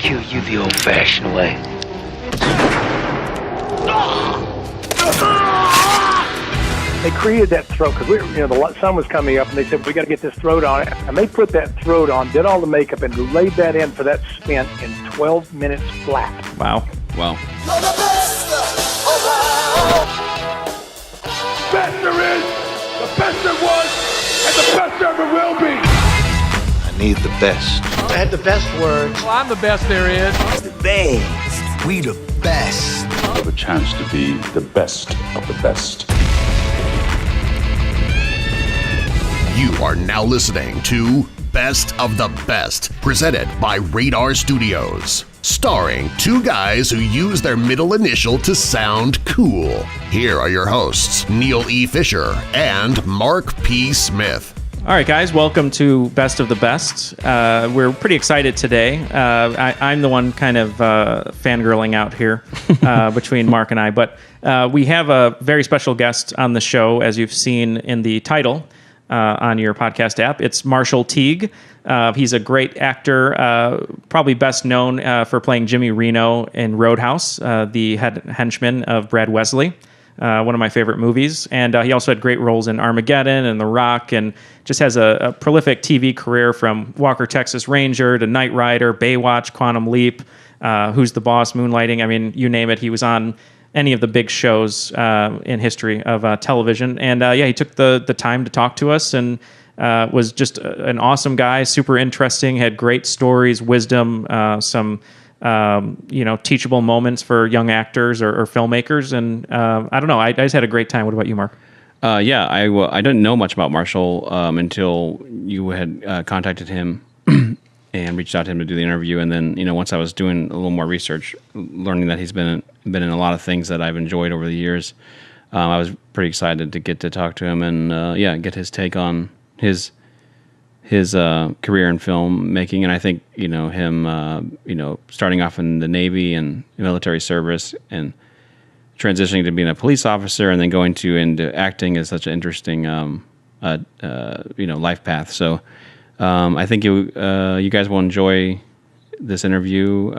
kill you the old-fashioned way. They created that throat because the sun was coming up, and they said we got to get this throat on it, and they put that throat on, did all the makeup, and laid that in for that stunt in 12 minutes flat. Wow. Best there is, the best there was, and the best there ever will be. I need the best. I had the best words. Well, I'm the best there is. The best. We the best. Have a chance to be the best of the best. You are now listening to Best of the Best, presented by Radar Studios. Starring two guys who use their middle initial to sound cool. Here are your hosts, Neal E. Fischer and Mark P. Smith. All right, guys, welcome to Best of the Best. We're pretty excited today. I'm the one kind of fangirling out here between Mark and I, but we have a very special guest on the show, as you've seen in the title on your podcast app. It's Marshall Teague. He's a great actor, probably best known for playing Jimmy Reno in Roadhouse, the henchman of Brad Wesley. One of my favorite movies. And he also had great roles in Armageddon and The Rock, and just has a prolific TV career from Walker, Texas Ranger to Knight Rider, Baywatch, Quantum Leap, Who's the Boss, Moonlighting. I mean, you name it. He was on any of the big shows in history of television. And he took the time to talk to us and was just an awesome guy, super interesting, had great stories, wisdom, some teachable moments for young actors or filmmakers. And I don't know, I just had a great time. What about you, Mark? I didn't know much about Marshall until you had contacted him and reached out to him to do the interview. And then, once I was doing a little more research, learning that he's been in a lot of things that I've enjoyed over the years, I was pretty excited to get to talk to him and get his take on his career in filmmaking. And I think, him, starting off in the Navy and military service and transitioning to being a police officer and then going into acting is such an interesting, life path. So I think you guys will enjoy this interview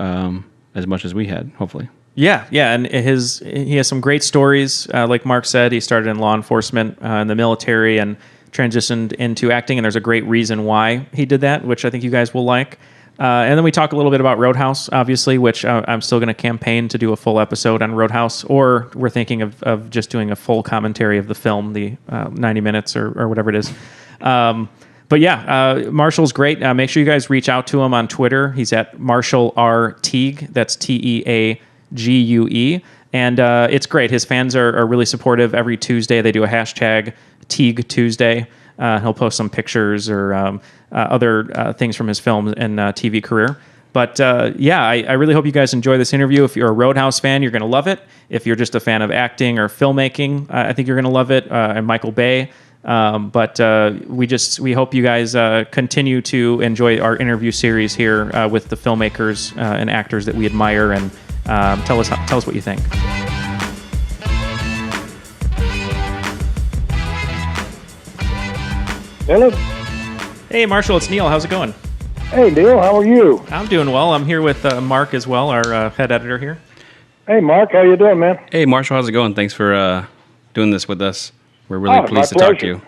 as much as we had, hopefully. Yeah, and he has some great stories. Like Mark said, he started in law enforcement in the military and transitioned into acting, and there's a great reason why he did that, which I think you guys will like. And then we talk a little bit about Roadhouse, obviously, which I'm still going to campaign to do a full episode on Roadhouse, or we're thinking of just doing a full commentary of the film, the 90 minutes or whatever it is. Marshall's great. Make sure you guys reach out to him on Twitter. He's at Marshall R. Teague. That's Teague. And it's great. His fans are really supportive. Every Tuesday they do a hashtag Teague Tuesday. He'll post some pictures or other things from his film and TV career. But I really hope you guys enjoy this interview. If you're a Roadhouse fan, you're going to love it. If you're just a fan of acting or filmmaking, I think you're going to love it. And Michael Bay. We hope you guys continue to enjoy our interview series here with the filmmakers and actors that we admire, and tell us what you think. Hello. Hey, Marshall, it's Neal. How's it going? Hey, Neal, how are you? I'm doing well. I'm here with Mark as well, our head editor here. Hey, Mark, how you doing, man? Hey, Marshall, how's it going? Thanks for doing this with us. We're really pleased to talk to you.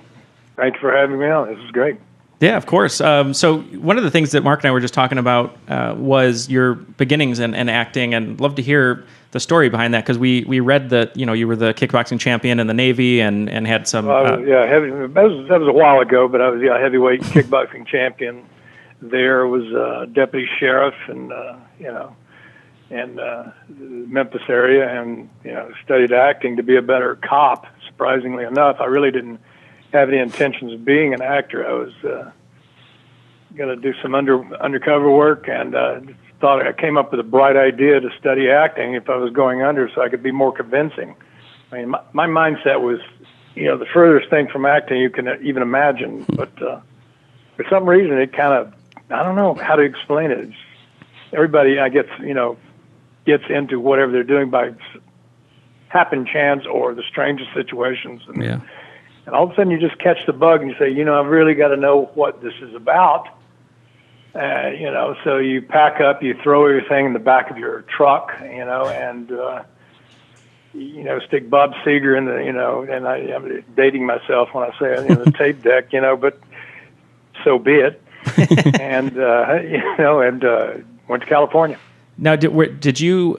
Thank you for having me on. This is great. Yeah, of course. So one of the things that Mark and I were just talking about was your beginnings in acting, and love to hear the story behind that, because we read that you were the kickboxing champion in the Navy and had some. That was a while ago, but I was a heavyweight kickboxing champion. There was deputy sheriff and Memphis area, and studied acting to be a better cop. Surprisingly enough, I really didn't have any intentions of being an actor. I was going to do some undercover work, and thought I came up with a bright idea to study acting if I was going under, so I could be more convincing. I mean, my mindset was, the furthest thing from acting you can even imagine. But for some reason, it kind of, I don't know how to explain it. Everybody, I guess, gets into whatever they're doing by happen chance or the strangest situations. And all of a sudden you just catch the bug and you say, I've really got to know what this is about. So you pack up, you throw everything in the back of your truck, and stick Bob Seger in the, and I'm dating myself when I say it, in the tape deck, but so be it. And went to California. Now, did you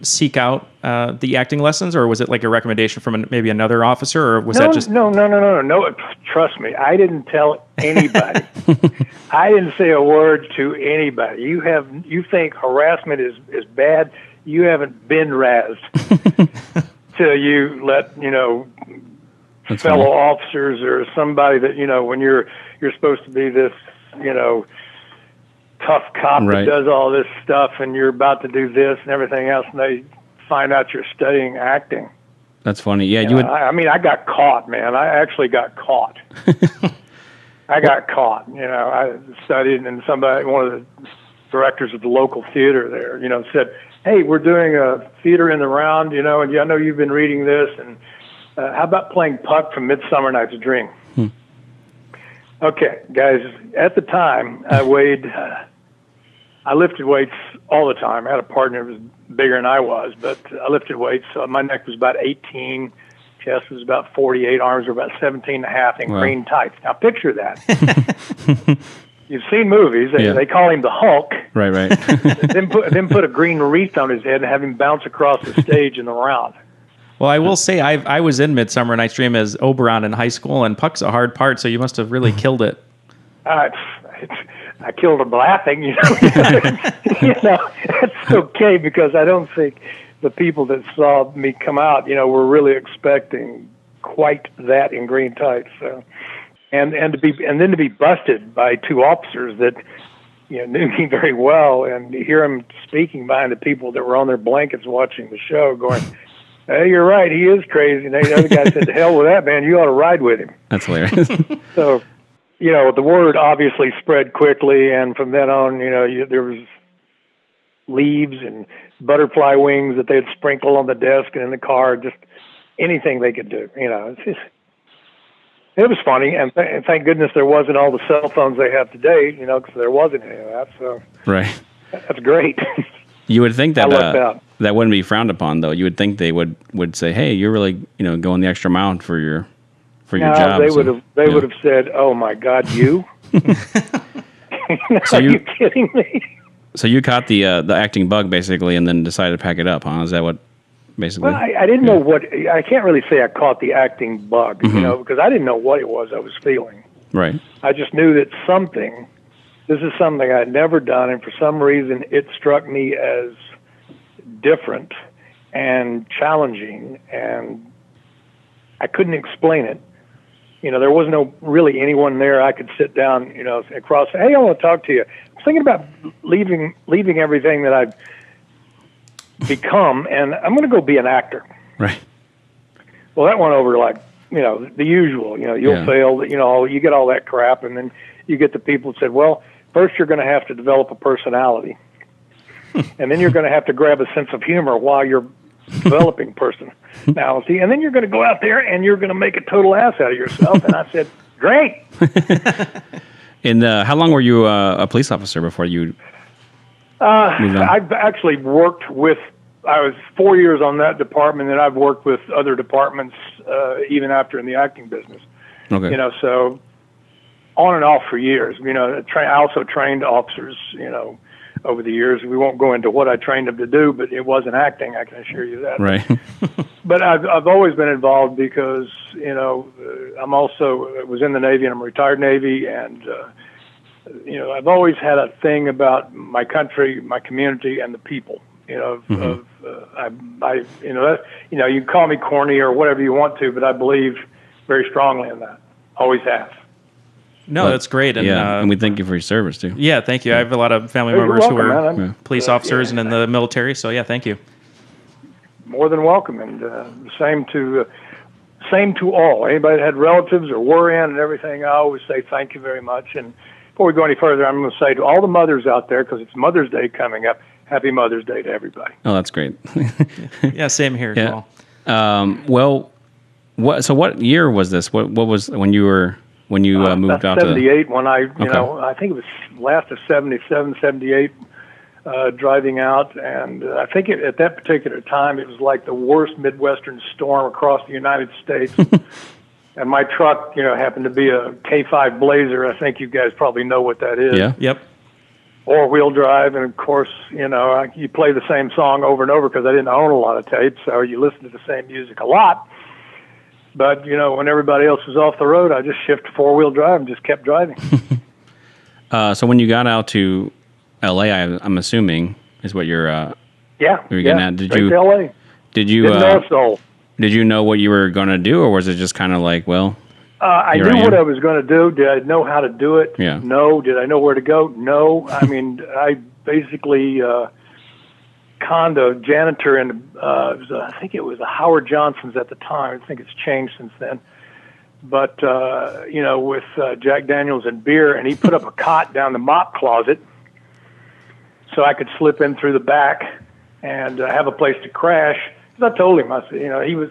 seek out the acting lessons, or was it like a recommendation from maybe another officer, or was that just... No. Trust me, I didn't tell anybody. I didn't say a word to anybody. You think harassment is bad? You haven't been razzed till you let That's fellow funny. officers or somebody that when you're supposed to be this tough cop Right. that does all this stuff, and you're about to do this and everything else, and they find out you're studying acting. That's funny. Yeah, You know, I got caught, man. I actually got caught. I got caught. I studied, and one of the directors of the local theater there, said, "Hey, we're doing a theater in the round, and I know you've been reading this, and how about playing Puck from Midsummer Night's Dream?" Okay, guys. At the time, I lifted weights all the time. I had a partner who was bigger than I was, but I lifted weights. So my neck was about 18, chest was about 48, arms were about 17 and a half in Wow. green tights. Now picture that. You've seen movies. Yeah. They call him the Hulk. Right. then put a green wreath on his head and have him bounce across the stage in the round. Well, I will say I was in Midsummer Night's Dream as Oberon in high school, and Puck's a hard part, so you must have really killed it. I killed him laughing, That's okay, because I don't think the people that saw me come out, were really expecting quite that in green tights. So, and then to be busted by two officers that knew me very well, and to hear them speaking behind the people that were on their blankets watching the show, going, "Hey, you're right, he is crazy." And the other guy said, "To hell with that, man, you ought to ride with him." That's hilarious. So, the word obviously spread quickly, and from then on, there was leaves and butterfly wings that they'd sprinkle on the desk and in the car, just anything they could do. It was funny, and thank goodness there wasn't all the cell phones they have today, because there wasn't any of that. So Right. that's great. You would think that I lucked out. that wouldn't be frowned upon, though. You would think they would say, "Hey, you're really going the extra mile for your job." They would have said, "Oh my God, you." So Are you kidding me? So you caught the acting bug basically, and then decided to pack it up, huh? Is that what basically? Well, I didn't know what. I can't really say I caught the acting bug, because I didn't know what it was I was feeling. Right. I just knew that this is something I'd never done, and for some reason it struck me as different and challenging, and I couldn't explain it. There was no really anyone there I could sit down, across. "Hey, I want to talk to you. I'm thinking about leaving everything that I've become, and I'm going to go be an actor." Right. Well, that went over like, the usual. You'll fail. You get all that crap, and then you get the people that said, "Well, first you're going to have to develop a personality, and then you're going to have to grab a sense of humor while you're developing personality, and then you're going to go out there and you're going to make a total ass out of yourself." And I said, "Great." And how long were you a police officer before you moved on? I've actually worked I was 4 years on that department, and I've worked with other departments even after in the acting business. Okay. So on and off for years. I also trained officers, over the years. We won't go into what I trained them to do, but it wasn't acting, I can assure you that. Right. But I've always been involved because, I'm also was in the Navy, and I'm retired Navy, and I've always had a thing about my country, my community, and the people. You can call me corny or whatever you want to, but I believe very strongly in that. Always have. No, that's great. And, and we thank you for your service, too. Yeah, thank you. I have a lot of family You're members who welcome, are man. police officers and in the military, so yeah, thank you. More than welcome, and same to all. Anybody that had relatives or were in and everything, I always say thank you very much. And before we go any further, I'm going to say to all the mothers out there, because it's Mother's Day coming up, Happy Mother's Day to everybody. Oh, that's great. Yeah, same here as well. Well, what year was this? What was when you were when you moved out 78 when I, Okay. I think it was last of 77, 78, driving out. And I think at that particular time, it was like the worst Midwestern storm across the United States. And my truck, happened to be a K5 Blazer. I think you guys probably know what that is. Yeah. Yep. Four-wheel drive, and of course, you play the same song over and over because I didn't own a lot of tapes, so you listen to the same music a lot. But, when everybody else was off the road, I just shifted to four-wheel drive and just kept driving. So when you got out to L.A., I'm assuming is what you're getting at. Did you? To LA. Did you? Didn't know a soul. Did you know what you were going to do, or was it just kind of like, well? I knew what I was going to do. Did I know how to do it? Yeah. No. Did I know where to go? No. I mean, I basically conned a janitor in, I think it was a Howard Johnson's at the time. I think it's changed since then. But, with Jack Daniels and beer, and he put up a cot down the mop closet so I could slip in through the back and have a place to crash. Because I told him, I said,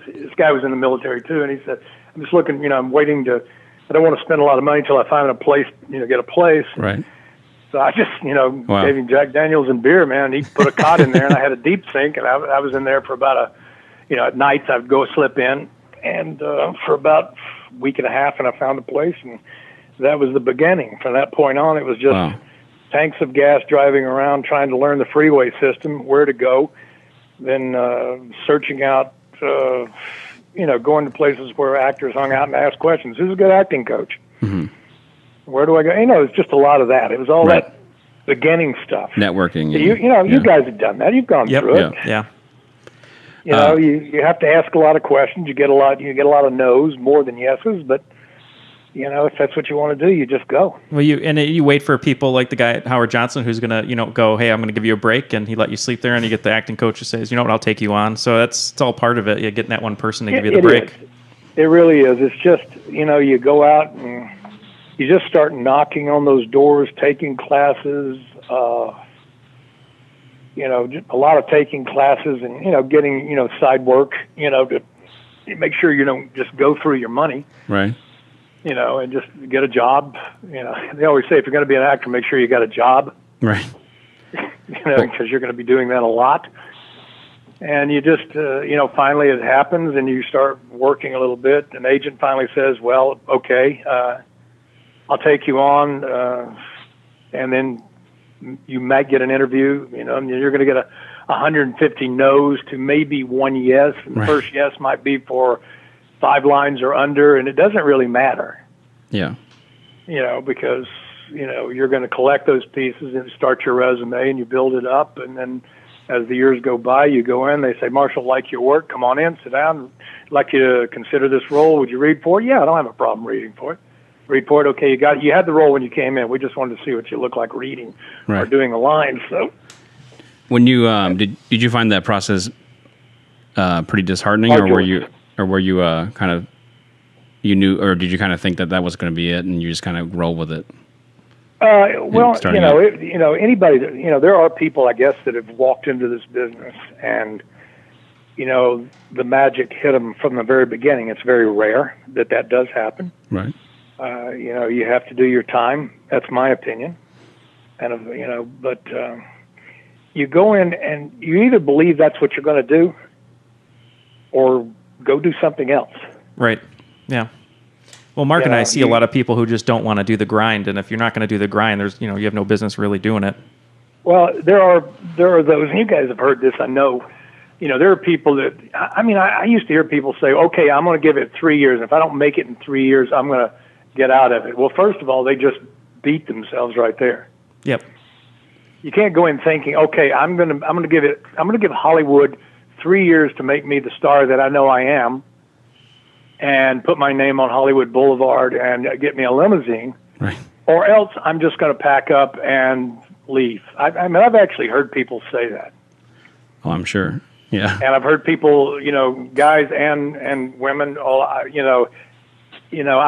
this guy was in the military too, and he said, I'm just looking, I'm waiting I don't want to spend a lot of money until I find a place, get a place. Right. So I just, Wow. gave him Jack Daniels and beer, man. He put a cot in there, and I had a deep sink, and I was in there for about at nights I'd go slip in, and for about a week and a half, and I found a place, and that was the beginning. From that point on, it was just tanks of gas driving around, trying to learn the freeway system, where to go, then searching out, going to places where actors hung out and asked questions. Who's a good acting coach? Mm-hmm. Where do I go? It's just a lot of that. It was all that beginning stuff. Networking. You guys have done that. You've gone through it. Yeah. You have to ask a lot of questions. You get a lot of no's more than yeses, but if that's what you want to do, you just go. Well, you wait for people like the guy at Howard Johnson who's going to, go, hey, I'm going to give you a break, and he let you sleep there, and you get the acting coach who says, I'll take you on. So it's all part of it. You're getting that one person to give you the break. Is. It really is. It's just, you go out and you just start knocking on those doors, taking classes, just a lot of taking classes and, getting, side work, to make sure you don't just go through your money. Right. And just get a job. They always say if you're going to be an actor, make sure you got a job. Right. Because you're going to be doing that a lot. And you just, finally it happens and you start working a little bit. An agent finally says, well, okay, I'll take you on. And then you might get an interview, and you're going to get 150 no's to maybe one yes. And the first yes might be for 5 lines or under, and it doesn't really matter. Yeah. Because, you're going to collect those pieces and start your resume and you build it up. And then as the years go by, you go in, they say, Marshall, like your work, come on in, sit down. I'd like you to consider this role. Would you read for it? Yeah, I don't have a problem reading for it. Read for it. Okay, you had the role when you came in. We just wanted to see what you look like reading or doing a line. So when you, did you find that process pretty disheartening, or were you kind of, you knew, or did you kind of think that was going to be it and you just kind of roll with it? Anybody that, there are people, I guess, that have walked into this business and, the magic hit them from the very beginning. It's very rare that does happen. Right. You have to do your time. That's my opinion. And, but you go in and you either believe that's what you're going to do or go do something else. Right. Yeah. Well, Mark and I see a lot of people who just don't want to do the grind, and if you're not going to do the grind, there's you have no business really doing it. Well, there are those, and you guys have heard this, I know. There are people that I used to hear people say, "Okay, I'm going to give it 3 years, and if I don't make it in 3 years, I'm going to get out of it." Well, first of all, they just beat themselves right there. Yep. You can't go in thinking, "Okay, I'm going to give Hollywood 3 years to make me the star that I know I am, and put my name on Hollywood Boulevard and get me a limousine, right? Or else I'm just going to pack up and leave." I've actually heard people say that. Oh, I'm sure. Yeah. And I've heard people, guys and women, I've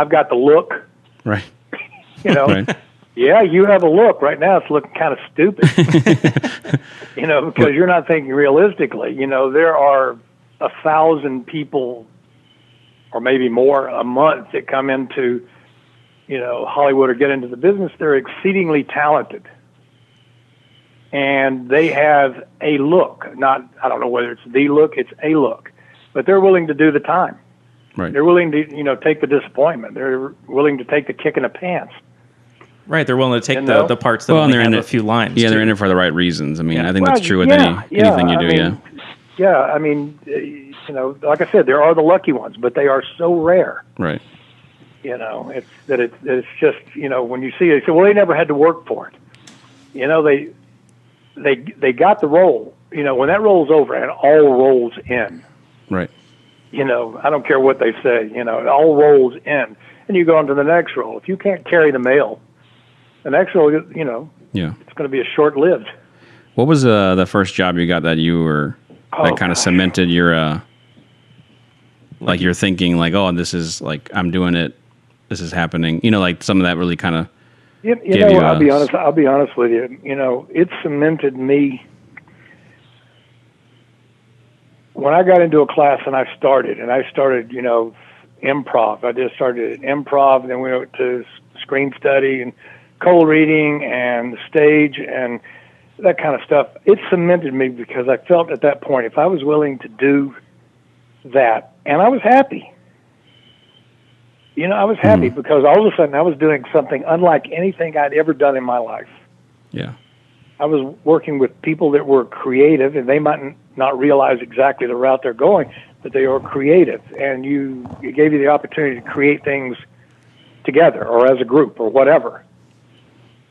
got the look. Right. Right. Yeah, you have a look. Right now it's looking kind of stupid. Because you're not thinking realistically. There are 1,000 people or maybe more a month that come into, Hollywood or get into the business, they're exceedingly talented. And they have a look, I don't know whether it's the look, it's a look, but they're willing to do the time. Right. They're willing to, take the disappointment. They're willing to take the kick in the pants. Right, they're willing to take the parts that only have a few lines. Yeah, too. they're in it for the right reasons. I mean, I think that's true with anything you do. Yeah, I mean, like I said, there are the lucky ones, but they are so rare. Right. It's just, when you see it, you say, well, they never had to work for it. They got the role. When that roll's over, and all rolls in. Right. I don't care what they say. It all rolls in, and you go on to the next role. If you can't carry the mail, the next role, it's going to be a short-lived. What was the first job you got that you were that kind of cemented your like you're thinking like, oh, this is like I'm doing it, this is happening. Like some of that really kind of. I'll be honest with you. It cemented me. When I got into a class and I started, improv. I just started at improv, then we went to screen study and cold reading and the stage and that kind of stuff. It cemented me because I felt at that point, if I was willing to do that, and I was happy. I was happy because all of a sudden I was doing something unlike anything I'd ever done in my life. Yeah. I was working with people that were creative, and they might not realize exactly the route they're going, but they are creative, and it gave you the opportunity to create things together or as a group or whatever.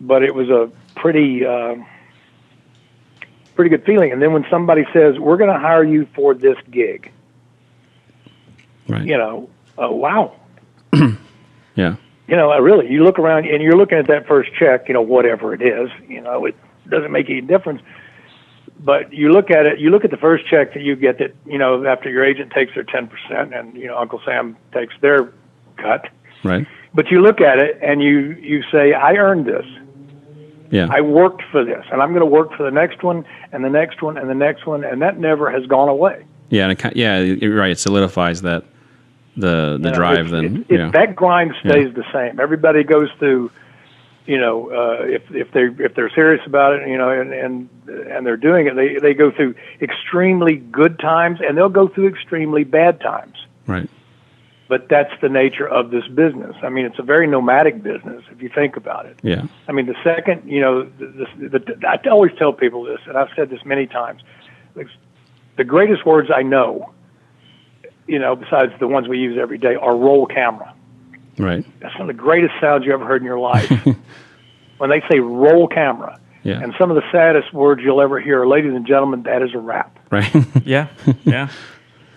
But it was a pretty good feeling. And then when somebody says, we're going to hire you for this gig, right. Wow. Yeah. Really, you look around and you're looking at that first check, whatever it is, it doesn't make any difference. But you look at it, you look at the first check that you get that, after your agent takes their 10% and, Uncle Sam takes their cut. Right. But you look at it and you say, I earned this. Yeah. I worked for this, and I'm going to work for the next one and the next one and the next one, and that never has gone away. Yeah, and you're right. It solidifies that the drive. That grind stays the same. Everybody goes through, if they're serious about it, and they're doing it, they go through extremely good times, and they'll go through extremely bad times. Right. But that's the nature of this business. I mean, it's a very nomadic business if you think about it. Yeah. I mean, the second, I always tell people this, and I've said this many times. The greatest words I know, besides the ones we use every day, are roll camera. Right. That's one of the greatest sounds you ever heard in your life. When they say roll camera. Yeah. And some of the saddest words you'll ever hear are, ladies and gentlemen, that is a wrap. Right. Yeah.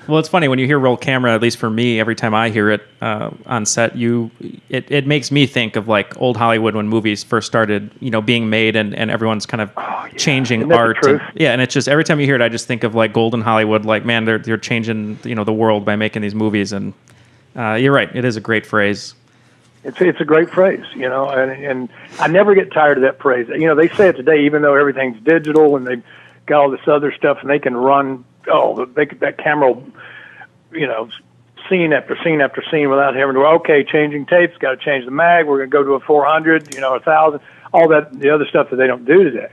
Well, it's funny when you hear roll camera. At least for me, every time I hear it on set, it makes me think of like old Hollywood when movies first started, being made, and everyone's kind of changing art. And it's just every time you hear it, I just think of like golden Hollywood. Like, man, they're changing the world by making these movies. And you're right, it is a great phrase. It's a great phrase, and I never get tired of that phrase. They say it today, even though everything's digital and they've got all this other stuff, and they can run. That camera, scene after scene after scene without having to, changing tapes, got to change the mag, we're going to go to a 400, 1,000, all that, the other stuff that they don't do today.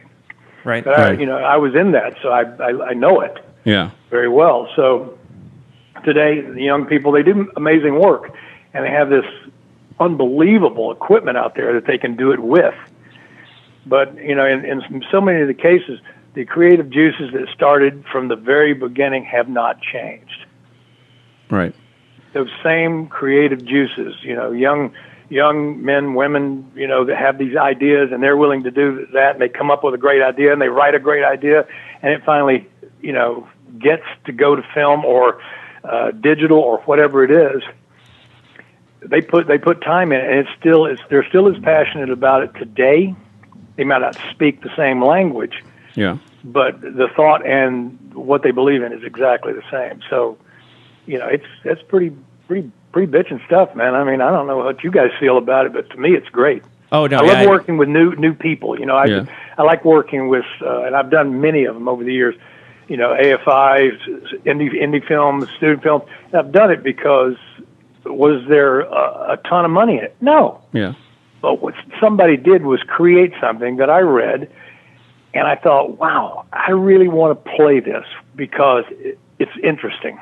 Right. But I was in that, so I know it very well. So today, the young people, they do amazing work, and they have this unbelievable equipment out there that they can do it with. But, in so many of the cases, the creative juices that started from the very beginning have not changed. Right. Those same creative juices, young men, women, that have these ideas and they're willing to do that, and they come up with a great idea and they write a great idea, and it finally, gets to go to film or digital or whatever it is. They put time in it, and they're still as passionate about it today. They might not speak the same language. Yeah. But the thought and what they believe in is exactly the same. So, it's pretty bitchin' stuff, man. I mean, I don't know what you guys feel about it, but to me, it's great. Oh no, I love working with new people. I like working with, and I've done many of them over the years. AFI, indie films, student films. And I've done it because was there a ton of money in it? No. Yeah. But what somebody did was create something that I read, and I thought, wow, I really want to play this because it's interesting.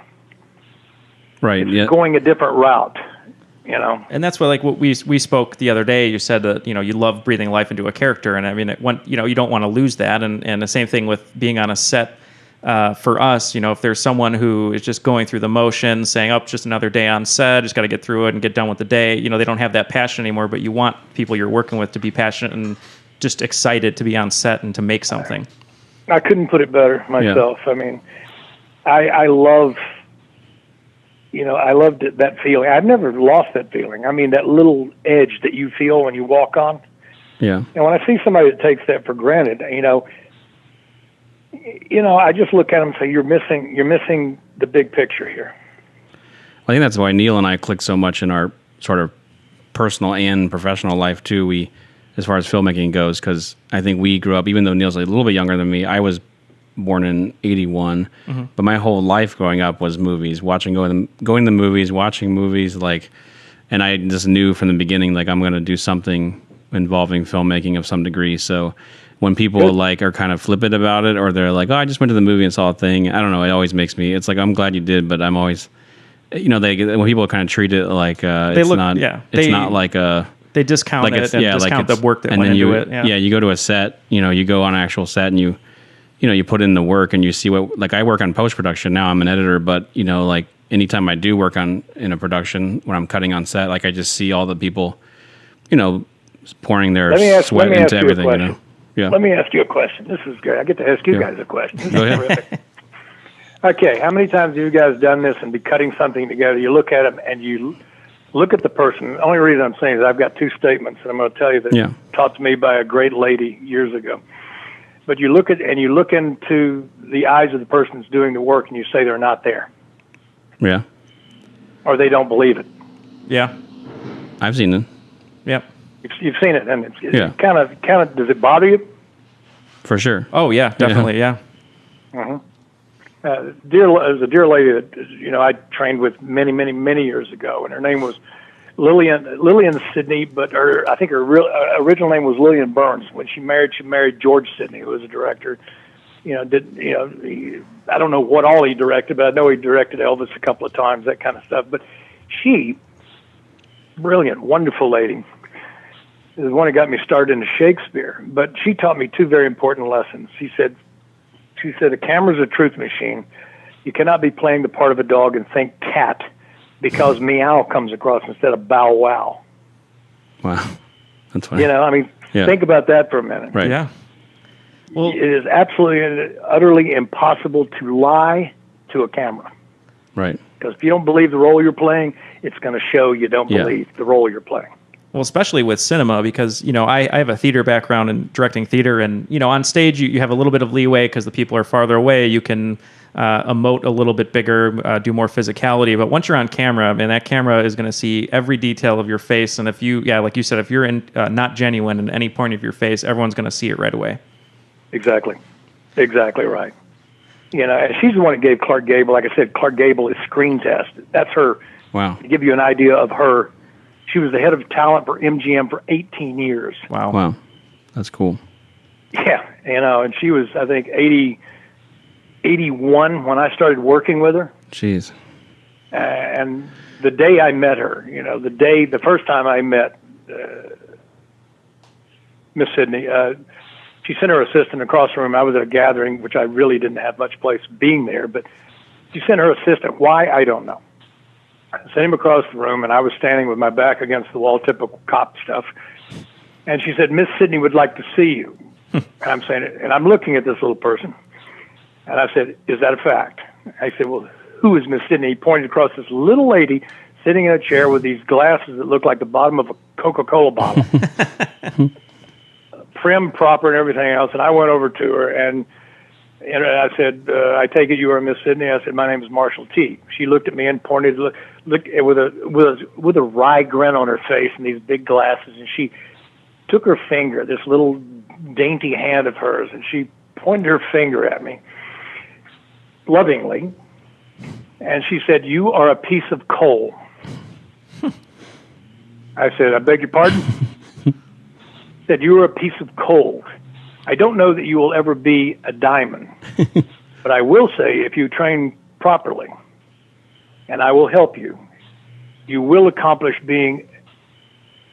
Right. It's Yeah. going a different route, you know. And that's what, like, what we spoke the other day. You said that, you know, you love breathing life into a character, and I mean, you know, you don't want to lose that. And the same thing with being on a set. For us, you know, if there's someone who is just going through the motions, saying, "Oh, just another day on set, just got to get through it and get done with the day," you know, they don't have that passion anymore. But you want people you're working with to be passionate and just excited to be on set and to make something. I couldn't put it better myself. Yeah. I mean, I love, you know, I loved that feeling. I've never lost that feeling. I mean, that little edge that you feel when you walk on. Yeah. And when I see somebody that takes that for granted, you know, I just look at them and say, you're missing the big picture here. I think that's why Neal and I click so much in our sort of personal and professional life too. We, as far as filmmaking goes, because I think we grew up, even though Neal's a little bit younger than me, I was born in 81, but my whole life growing up was movies, going to the movies, watching movies, like, and I just knew from the beginning, like, I'm going to do something involving filmmaking of some degree. So when people like are kind of flippant about it, or they're like, "Oh, I just went to the movie and saw a thing," I don't know. It always makes me. It's like, I'm glad you did, but I'm always, you know, when people kind of treat it like it's not like a. They discount like it and discount the work that and went then into it. Yeah, you go to a set. You know, you go on an actual set and you put in the work and you see what. Like, I work on post production now. I'm an editor, but you know, like, anytime I do work in a production when I'm cutting on set, like, I just see all the people, you know, pouring their sweat into everything. You know. Yeah. Let me ask you a question. This is great. I get to ask you guys a question. This is terrific. Okay, how many times have you guys done this and be cutting something together? You look at them and you look at the person. The only reason I'm saying is I've got two statements, and I'm going to tell you that taught to me by a great lady years ago. But you look into the eyes of the person who's doing the work, and you say they're not there. Yeah. Or they don't believe it. Yeah. I've seen them. Yep. You've seen it, and it's kind of. Does it bother you? For sure. Oh yeah, definitely. Yeah. There's a dear lady that I trained with many years ago, and her name was Lillian Sidney, but I think her original name was Lillian Burns. When she married George Sidney, who was a director. I don't know what all he directed, but I know he directed Elvis a couple of times, that kind of stuff. But she, brilliant, wonderful lady. Is the one that got me started into Shakespeare. But she taught me two very important lessons. She said, a camera's a truth machine. You cannot be playing the part of a dog and think cat because meow comes across instead of bow wow. Wow. That's funny. Think about that for a minute. Right. Yeah. Well, it is absolutely, utterly impossible to lie to a camera. Right. Because if you don't believe the role you're playing, it's going to show you don't believe the role you're playing. Well, especially with cinema, because, I have a theater background in directing theater, and, on stage you have a little bit of leeway because the people are farther away. You can emote a little bit bigger, do more physicality. But once you're on camera, that camera is going to see every detail of your face. And if you, like you said, if you're not genuine in any point of your face, everyone's going to see it right away. Exactly right. And she's the one that gave Clark Gable, like I said, Clark Gable is screen test. That's her. Wow. To give you an idea of her. She was the head of talent for MGM for 18 years. Wow. That's cool. Yeah, and she was, I think, 81 when I started working with her. Jeez. And the day I met her, the first time I met Miss Sidney, she sent her assistant across the room. I was at a gathering, which I really didn't have much place being there, but she sent her assistant. Why? I don't know. I sent him across the room, and I was standing with my back against the wall, typical cop stuff. And she said, Miss Sidney would like to see you. And I'm saying it, and I'm looking at this little person. And I said, is that a fact? I said, well, who is Miss Sidney? He pointed across this little lady sitting in a chair with these glasses that look like the bottom of a Coca-Cola bottle. Prim, proper, and everything else. And I went over to her, and I said, I take it you are Miss Sidney? I said, my name is Marshall Teague. She looked at me and pointed, looked with a wry grin on her face and these big glasses, and she took her finger, this little dainty hand of hers, and she pointed her finger at me lovingly, and she said, you are a piece of coal. I said, I beg your pardon? Said, you are a piece of coal. I don't know that you will ever be a diamond, but I will say if you train properly, and I will help you, you will accomplish being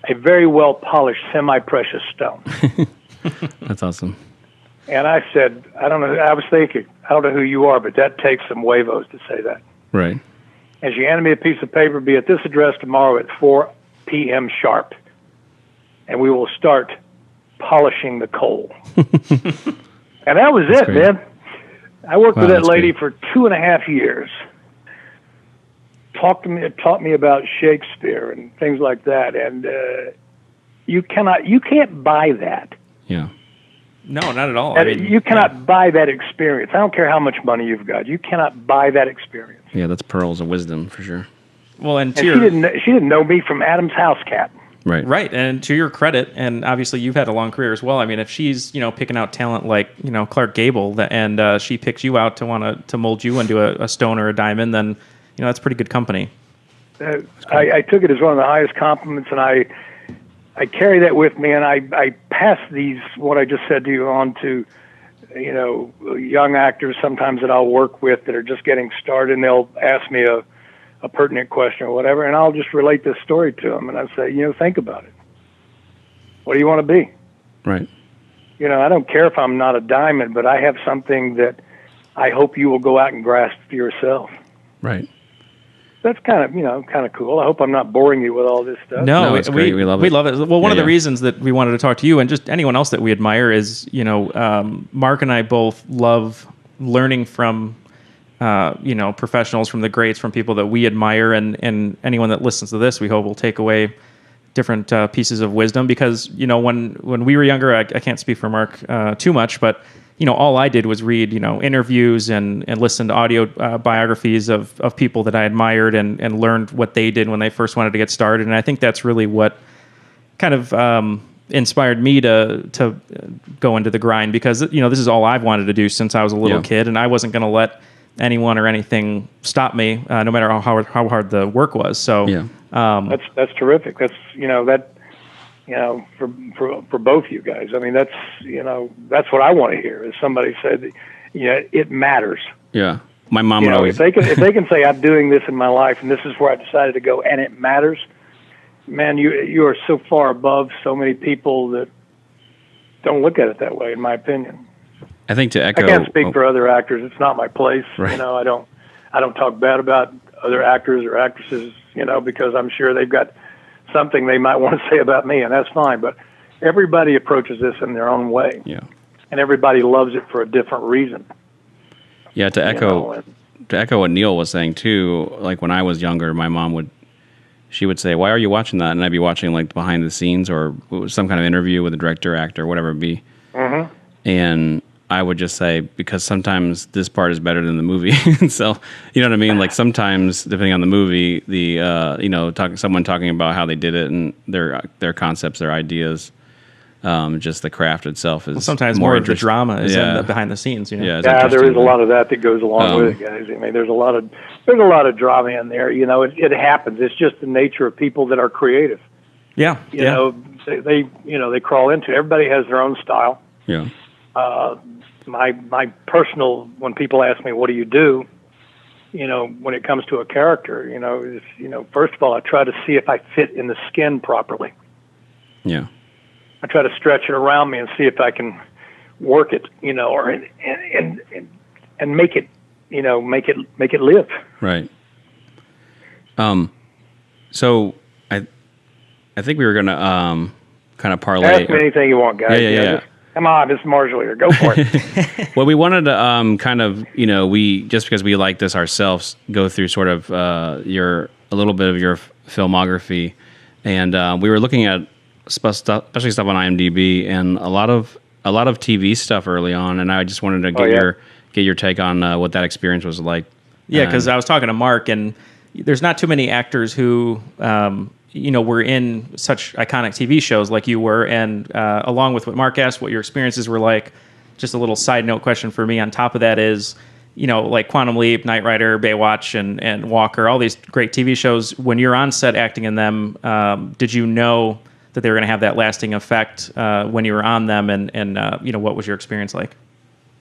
a very well-polished, semi-precious stone. That's awesome. And I said, I don't know, I was thinking, I don't know who you are, but that takes some huevos to say that. Right. And she handed me a piece of paper, be at this address tomorrow at 4 p.m. sharp, and we will start polishing the coal. And that was it, great. man. I worked with that that's lady great. for 2.5 years. Taught me about Shakespeare and things like that, and you can't buy that. Yeah. No, not at all. And you cannot buy that experience. I don't care how much money you've got. You cannot buy that experience. Yeah, that's pearls of wisdom for sure. Well, and And she didn't know me from Adam's house cat. Right. right, and to your credit, and obviously you've had a long career as well. I mean, if she's picking out talent like Clark Gable, and she picks you out to want to mold you into a stone or a diamond, then that's pretty good company. I took it as one of the highest compliments, and I carry that with me, and I pass what I just said to you on to young actors sometimes that I'll work with that are just getting started, and they'll ask me a pertinent question or whatever, and I'll just relate this story to them, and I say, think about it. What do you want to be? Right. I don't care if I'm not a diamond, but I have something that I hope you will go out and grasp for yourself. Right. That's kind of cool. I hope I'm not boring you with all this stuff. No, it's great. We love it. We love it. Well, one of the yeah. reasons that we wanted to talk to you and just anyone else that we admire is, Mark and I both love learning from, professionals, from the greats, from people that we admire, and anyone that listens to this, we hope will take away different pieces of wisdom. Because when we were younger, I can't speak for Mark too much, but all I did was read, interviews and listen to audio biographies of people that I admired and learned what they did when they first wanted to get started. And I think that's really what kind of inspired me to go into the grind, because, this is all I've wanted to do since I was a little kid, and I wasn't going to let anyone or anything stop me, no matter how hard the work was. So that's terrific. That's, for both you guys. I mean, that's what I want to hear, is somebody say that, it matters. Yeah. My mom would always... If they can say, I'm doing this in my life and this is where I decided to go and it matters, man, you are so far above so many people that don't look at it that way, in my opinion. I think to echo... I can't speak for other actors. It's not my place. Right. I don't talk bad about other actors or actresses, because I'm sure they've got something they might want to say about me, and that's fine. But everybody approaches this in their own way. Yeah. And everybody loves it for a different reason. Yeah, to echo what Neal was saying too, like when I was younger, my mom would say, "Why are you watching that?" And I'd be watching like behind the scenes or some kind of interview with a director, actor, whatever it be. Mm-hmm. And I would just say, because sometimes this part is better than the movie. So, you know what I mean? Like sometimes, depending on the movie, someone talking about how they did it and their concepts, their ideas, just the craft itself is sometimes more of the drama is in the behind the scenes. Yeah, there is a lot of that goes along with it, guys. I mean, there's a lot of drama in there. It happens. It's just the nature of people that are creative. Yeah. They crawl into it. Everybody has their own style. Yeah. My personal, when people ask me, what do you do? When it comes to a character, first of all, I try to see if I fit in the skin properly. Yeah. I try to stretch it around me and see if I can work it, or and make it, make it live. Right. So I think we were gonna kind of parlay. Ask me anything you want, guys. Yeah. Come on, Mr. Marshall here. Go for it. Well, we wanted to kind of, we just because we like this ourselves, go through sort of a little bit of your filmography, and we were looking at especially stuff on IMDb and a lot of TV stuff early on, and I just wanted to get your take on what that experience was like. Yeah, because I was talking to Mark, and there's not too many actors who were in such iconic TV shows like you were, and along with what Mark asked, what your experiences were like. Just a little side note question for me on top of that is, like Quantum Leap, Knight Rider, Baywatch, and Walker, all these great TV shows, when you're on set acting in them, did you know that they were going to have that lasting effect when you were on them, and what was your experience like?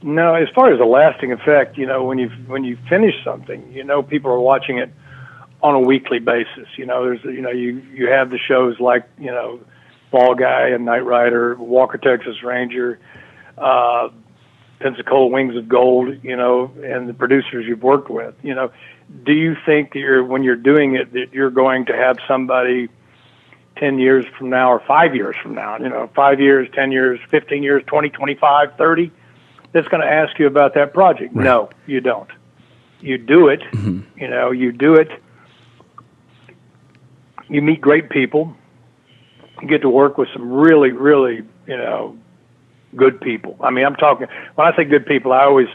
No, as far as a lasting effect, when you finish something, people are watching it on a weekly basis. There's you have the shows like Fall Guy and Knight Rider, Walker Texas Ranger, Pensacola Wings of Gold, and the producers you've worked with. Do you think that when you're doing it that you're going to have somebody 10 years from now or 5 years from now, 5 years, 10 years, 15 years, 20, 25, 30, that's going to ask you about that project? Right. No, you don't. You do it, you do it. You meet great people. You get to work with some really, really, good people. I mean, I'm talking, when I say good people, I always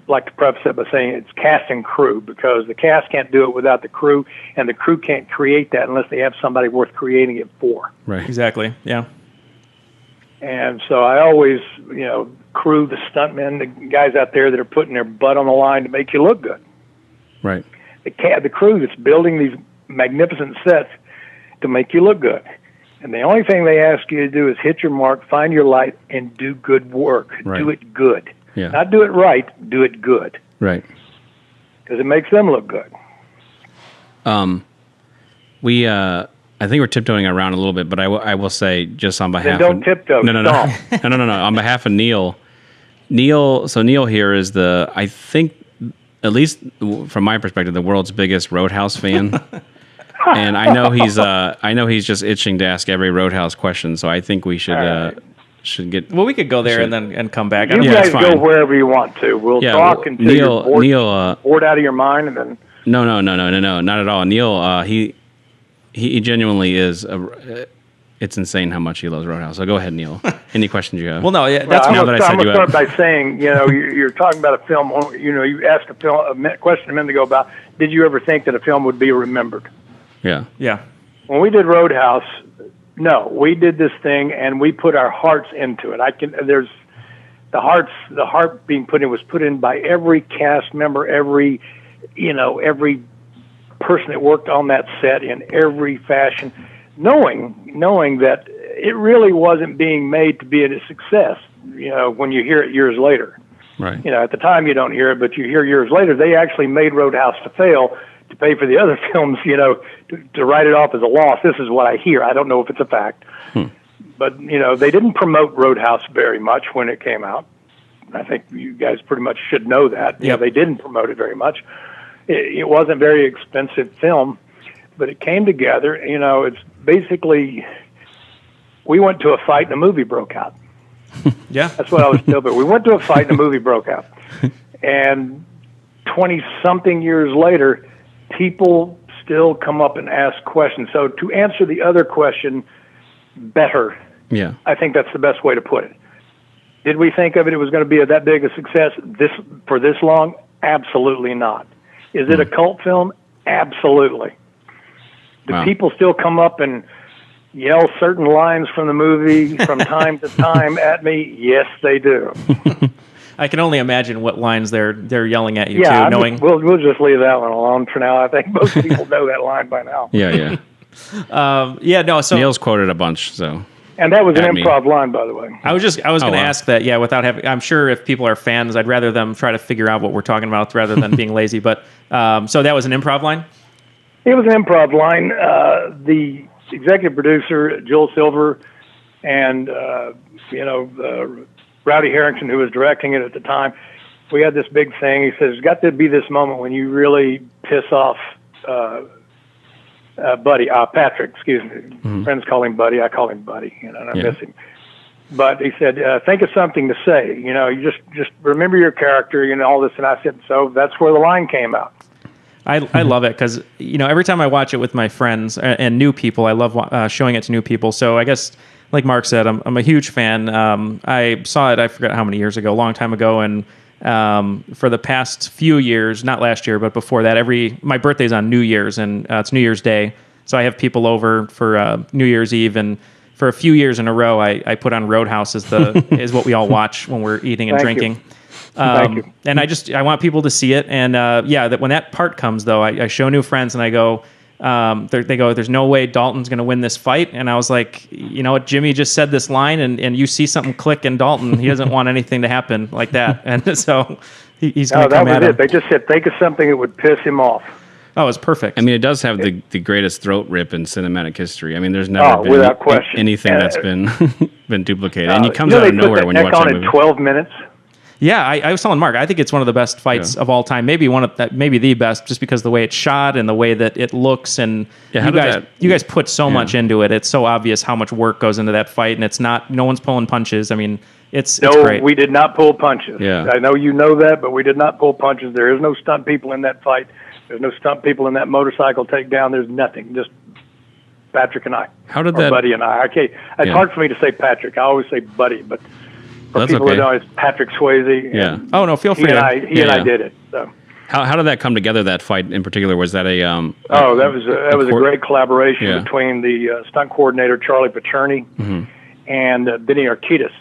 like to preface it by saying it's cast and crew, because the cast can't do it without the crew, and the crew can't create that unless they have somebody worth creating it for. Right. Exactly. Yeah. And so I always, crew, the stuntmen, the guys out there that are putting their butt on the line to make you look good. Right. The crew that's building these magnificent sets to make you look good. And the only thing they ask you to do is hit your mark, find your light, and do good work. Right. Do it good. Yeah. Not do it right, do it good. Right. Because it makes them look good. I think we're tiptoeing around a little bit, but I will say, just on behalf then don't tiptoe. No. No. On behalf of Neal, so Neal here is I think, at least from my perspective, the world's biggest Roadhouse fan. And I know he's just itching to ask every Roadhouse question. So I think we should get. Well, we could go there and come back. You guys go wherever you want to. We'll talk until you're bored out of your mind, and then. No, not at all. Neal, he genuinely is. It's insane how much he loves Roadhouse. So go ahead, Neal. Any questions you have? Well, no, yeah, that's I'm going to start by saying, you're talking about a film. You asked a question a minute ago about, did you ever think that a film would be remembered? Yeah. Yeah. When we did Roadhouse, no, we did this thing and we put our hearts into it. The heart being put in was put in by every cast member, every person that worked on that set in every fashion, knowing that it really wasn't being made to be a success, when you hear it years later. Right. At the time you don't hear it, but you hear years later, they actually made Roadhouse to fail to pay for the other films, to write it off as a loss. This is what I hear. I don't know if it's a fact. But, they didn't promote Roadhouse very much when it came out. I think you guys pretty much should know that. Yep. They didn't promote it very much. It wasn't a very expensive film, but it came together. It's basically, we went to a fight and a movie broke out. Yeah. That's what I was told. But we went to a fight and a movie broke out. And 20-something years later, people still come up and ask questions. So to answer the other question better, I think that's the best way to put it. Did we think of it was going to be that big a success for this long? Absolutely not. Is it a cult film? Absolutely. Do people still come up and yell certain lines from the movie from time to time at me? Yes, they do. I can only imagine what lines they're yelling at you too. We'll just leave that one alone for now. I think most people know that line by now. Yeah. So Neal's quoted a bunch, so. And that was an improv line, by the way. I was going to ask that, without having, I'm sure if people are fans, I'd rather them try to figure out what we're talking about rather than being lazy. But, so that was an improv line? It was an improv line. The executive producer, Joel Silver, and, Rowdy Harrington, who was directing it at the time, we had this big thing. He says, there's got to be this moment when you really piss off, Patrick, excuse me. Mm-hmm. Friends call him Buddy. I call him Buddy, and I miss him. But he said, think of something to say. You just remember your character, all this. And I said, so that's where the line came out. I love it because, every time I watch it with my friends and new people, I love showing it to new people. So I guess, like Mark said, I'm a huge fan. I saw it, I forgot how many years ago, a long time ago. And for the past few years, not last year, but before that, my birthday's on New Year's, and it's New Year's Day. So I have people over for New Year's Eve, and for a few years in a row, I put on Roadhouse as is what we all watch when we're eating and drinking. Thank you. And I want people to see it. And that when that part comes, though, I show new friends and I go, they go, there's no way Dalton's going to win this fight. And I was like, you know what, Jimmy just said this line, and you see something click in Dalton. He doesn't want anything to happen like that. And so he's going to come at him. They just said, think of something that would piss him off. Oh, it's perfect. I mean, it does have the greatest throat rip in cinematic history. I mean, there's never been without question. anything that's been duplicated. And he comes out of nowhere when you watch that movie. in 12 minutes. Yeah, I was telling Mark, I think it's one of the best fights of all time. Maybe maybe the best, just because the way it's shot and the way that it looks. And you guys put so much into it. It's so obvious how much work goes into that fight, and it's not. No one's pulling punches. I mean, it's great. No, we did not pull punches. Yeah. I know you know that, but we did not pull punches. There is no stunt people in that fight. There's no stunt people in that motorcycle takedown. There's nothing. Just Patrick and I. How did that? Buddy and I. Okay, it's hard for me to say Patrick. I always say Buddy, but for people who know, it's Patrick Swayze. Yeah. Oh no, feel free. He and I did it. So. How did that come together? That fight in particular, was that a? That was a great collaboration between the stunt coordinator Charlie Paterni and Benny Arquittas.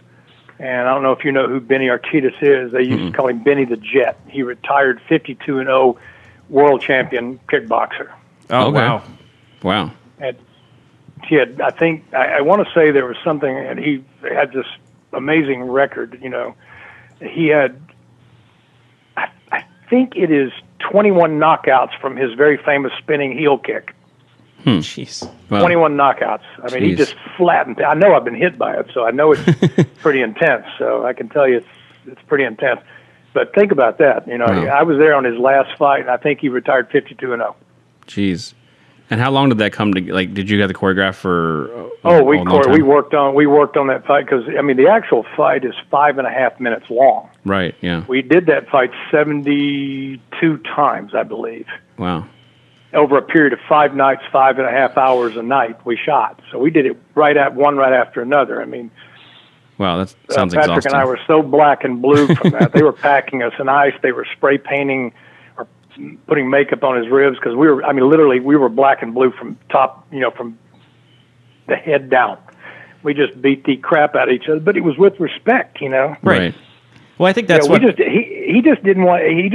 And I don't know if you know who Benny Arquittas is. They used to call him Benny the Jet. He retired 52-0 world champion kickboxer. Oh, okay. Wow. And he had, I think, I want to say there was something, and he had this amazing record. You know, he had, I think it is 21 knockouts from his very famous spinning heel kick. Jeez. Wow. 21 knockouts. I mean, he just flattened. I know I've been hit by it, so I know it's pretty intense. So I can tell you it's pretty intense. But think about that. You know, I was there on his last fight, and I think he retired 52-0. Jeez. And how long did that come to? Like, did you have the choreographer? We worked on that fight because I mean the actual fight is 5.5 minutes long. Right. Yeah. We did that fight 72 times, I believe. Wow. Over a period of 5 nights, 5.5 hours a night, we shot. So we did it right after another. I mean. Wow, that sounds Patrick exhausting. and I were so black and blue from that. They were packing us in ice. They were spray painting or putting makeup on his ribs because we were black and blue from top, you know, from the head down. We just beat the crap out of each other, but it was with respect, you know. Right. Well, I think that's he just didn't want. It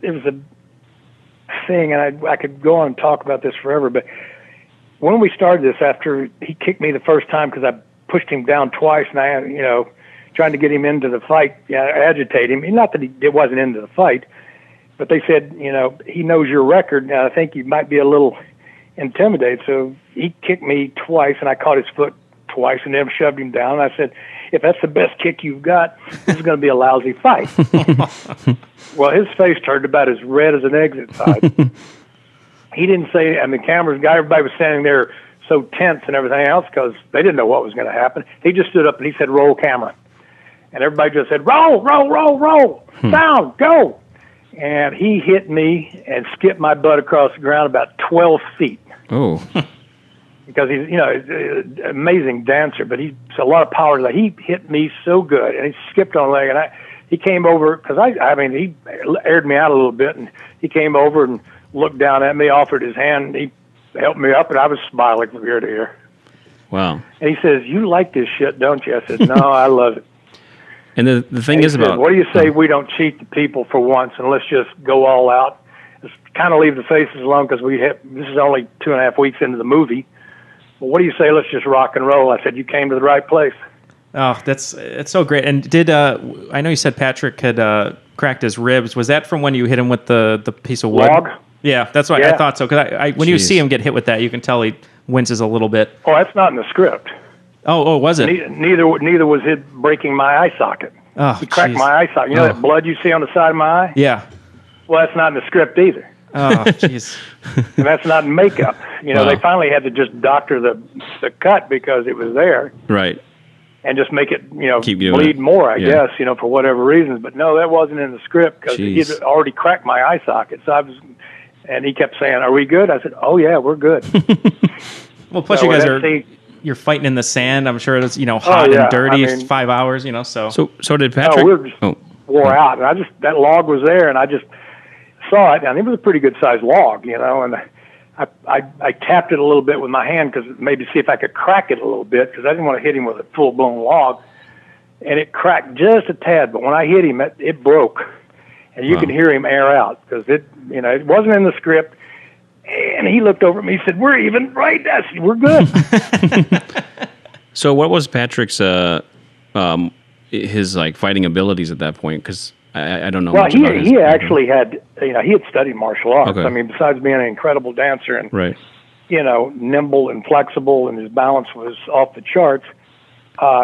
was a thing, and I could go on and talk about this forever. But when we started this, after he kicked me the first time because I pushed him down twice, and I, you know, trying to get him into the fight, agitate him. Not that it wasn't into the fight, but they said, you know, he knows your record, and I think you might be a little intimidated. So he kicked me twice, and I caught his foot twice, and then shoved him down. And I said, if that's the best kick you've got, this is going to be a lousy fight. Well, his face turned about as red as an exit side. He didn't say, and the camera guy, everybody was standing there so tense and everything else because they didn't know what was going to happen. He just stood up and he said, roll camera. And everybody just said, roll, roll, roll, roll, down, go. And he hit me and skipped my butt across the ground about 12 feet. Oh. Because he's, you know, an amazing dancer, but he's a lot of power. He hit me so good, and he skipped on a leg, and he came over, because he aired me out a little bit, and he came over and looked down at me, offered his hand, and he helped me up, and I was smiling from ear to ear. Wow. And he says, you like this shit, don't you? I said, no, I love it. And the thing is about... What do you say we don't cheat the people for once, and let's just go all out? Just kind of leave the faces alone, because this is only 2.5 weeks into the movie. Well, what do you say, let's just rock and roll? I said, you came to the right place. Oh, it's so great. And did I know you said Patrick had cracked his ribs. Was that from when you hit him with the piece of wood? Log? Yeah, that's what I thought so. Because when you see him get hit with that, you can tell he winces a little bit. Oh, that's not in the script. Oh, was it? Neither was it breaking my eye socket. Oh, he cracked my eye socket. You know that blood you see on the side of my eye? Yeah. Well, that's not in the script either. Oh, jeez. And that's not in makeup. You know, they finally had to just doctor the cut because it was there. Right. And just make it, you know, bleed it more, I guess, you know, for whatever reasons. But no, that wasn't in the script because he had already cracked my eye socket. So and he kept saying, "Are we good?" I said, "Oh yeah, we're good." Well, plus you guys you're fighting in the sand. I'm sure it's, you know, hot and dirty. It's 5 hours, you know. So did Patrick. We were just wore out, and that log was there, and I just saw it, and it was a pretty good sized log, you know, and I tapped it a little bit with my hand because maybe see if I could crack it a little bit because I didn't want to hit him with a full blown log. and it cracked just a tad. But when I hit him, it broke, and you could hear him air out because it wasn't in the script. And he looked over at me and said, "We're even, right? We're good." So, what was Patrick's his like fighting abilities at that point? Because I don't know. Well, much about his he actually had he had studied martial arts. Okay. I mean, besides being an incredible dancer and right. Nimble and flexible, and his balance was off the charts.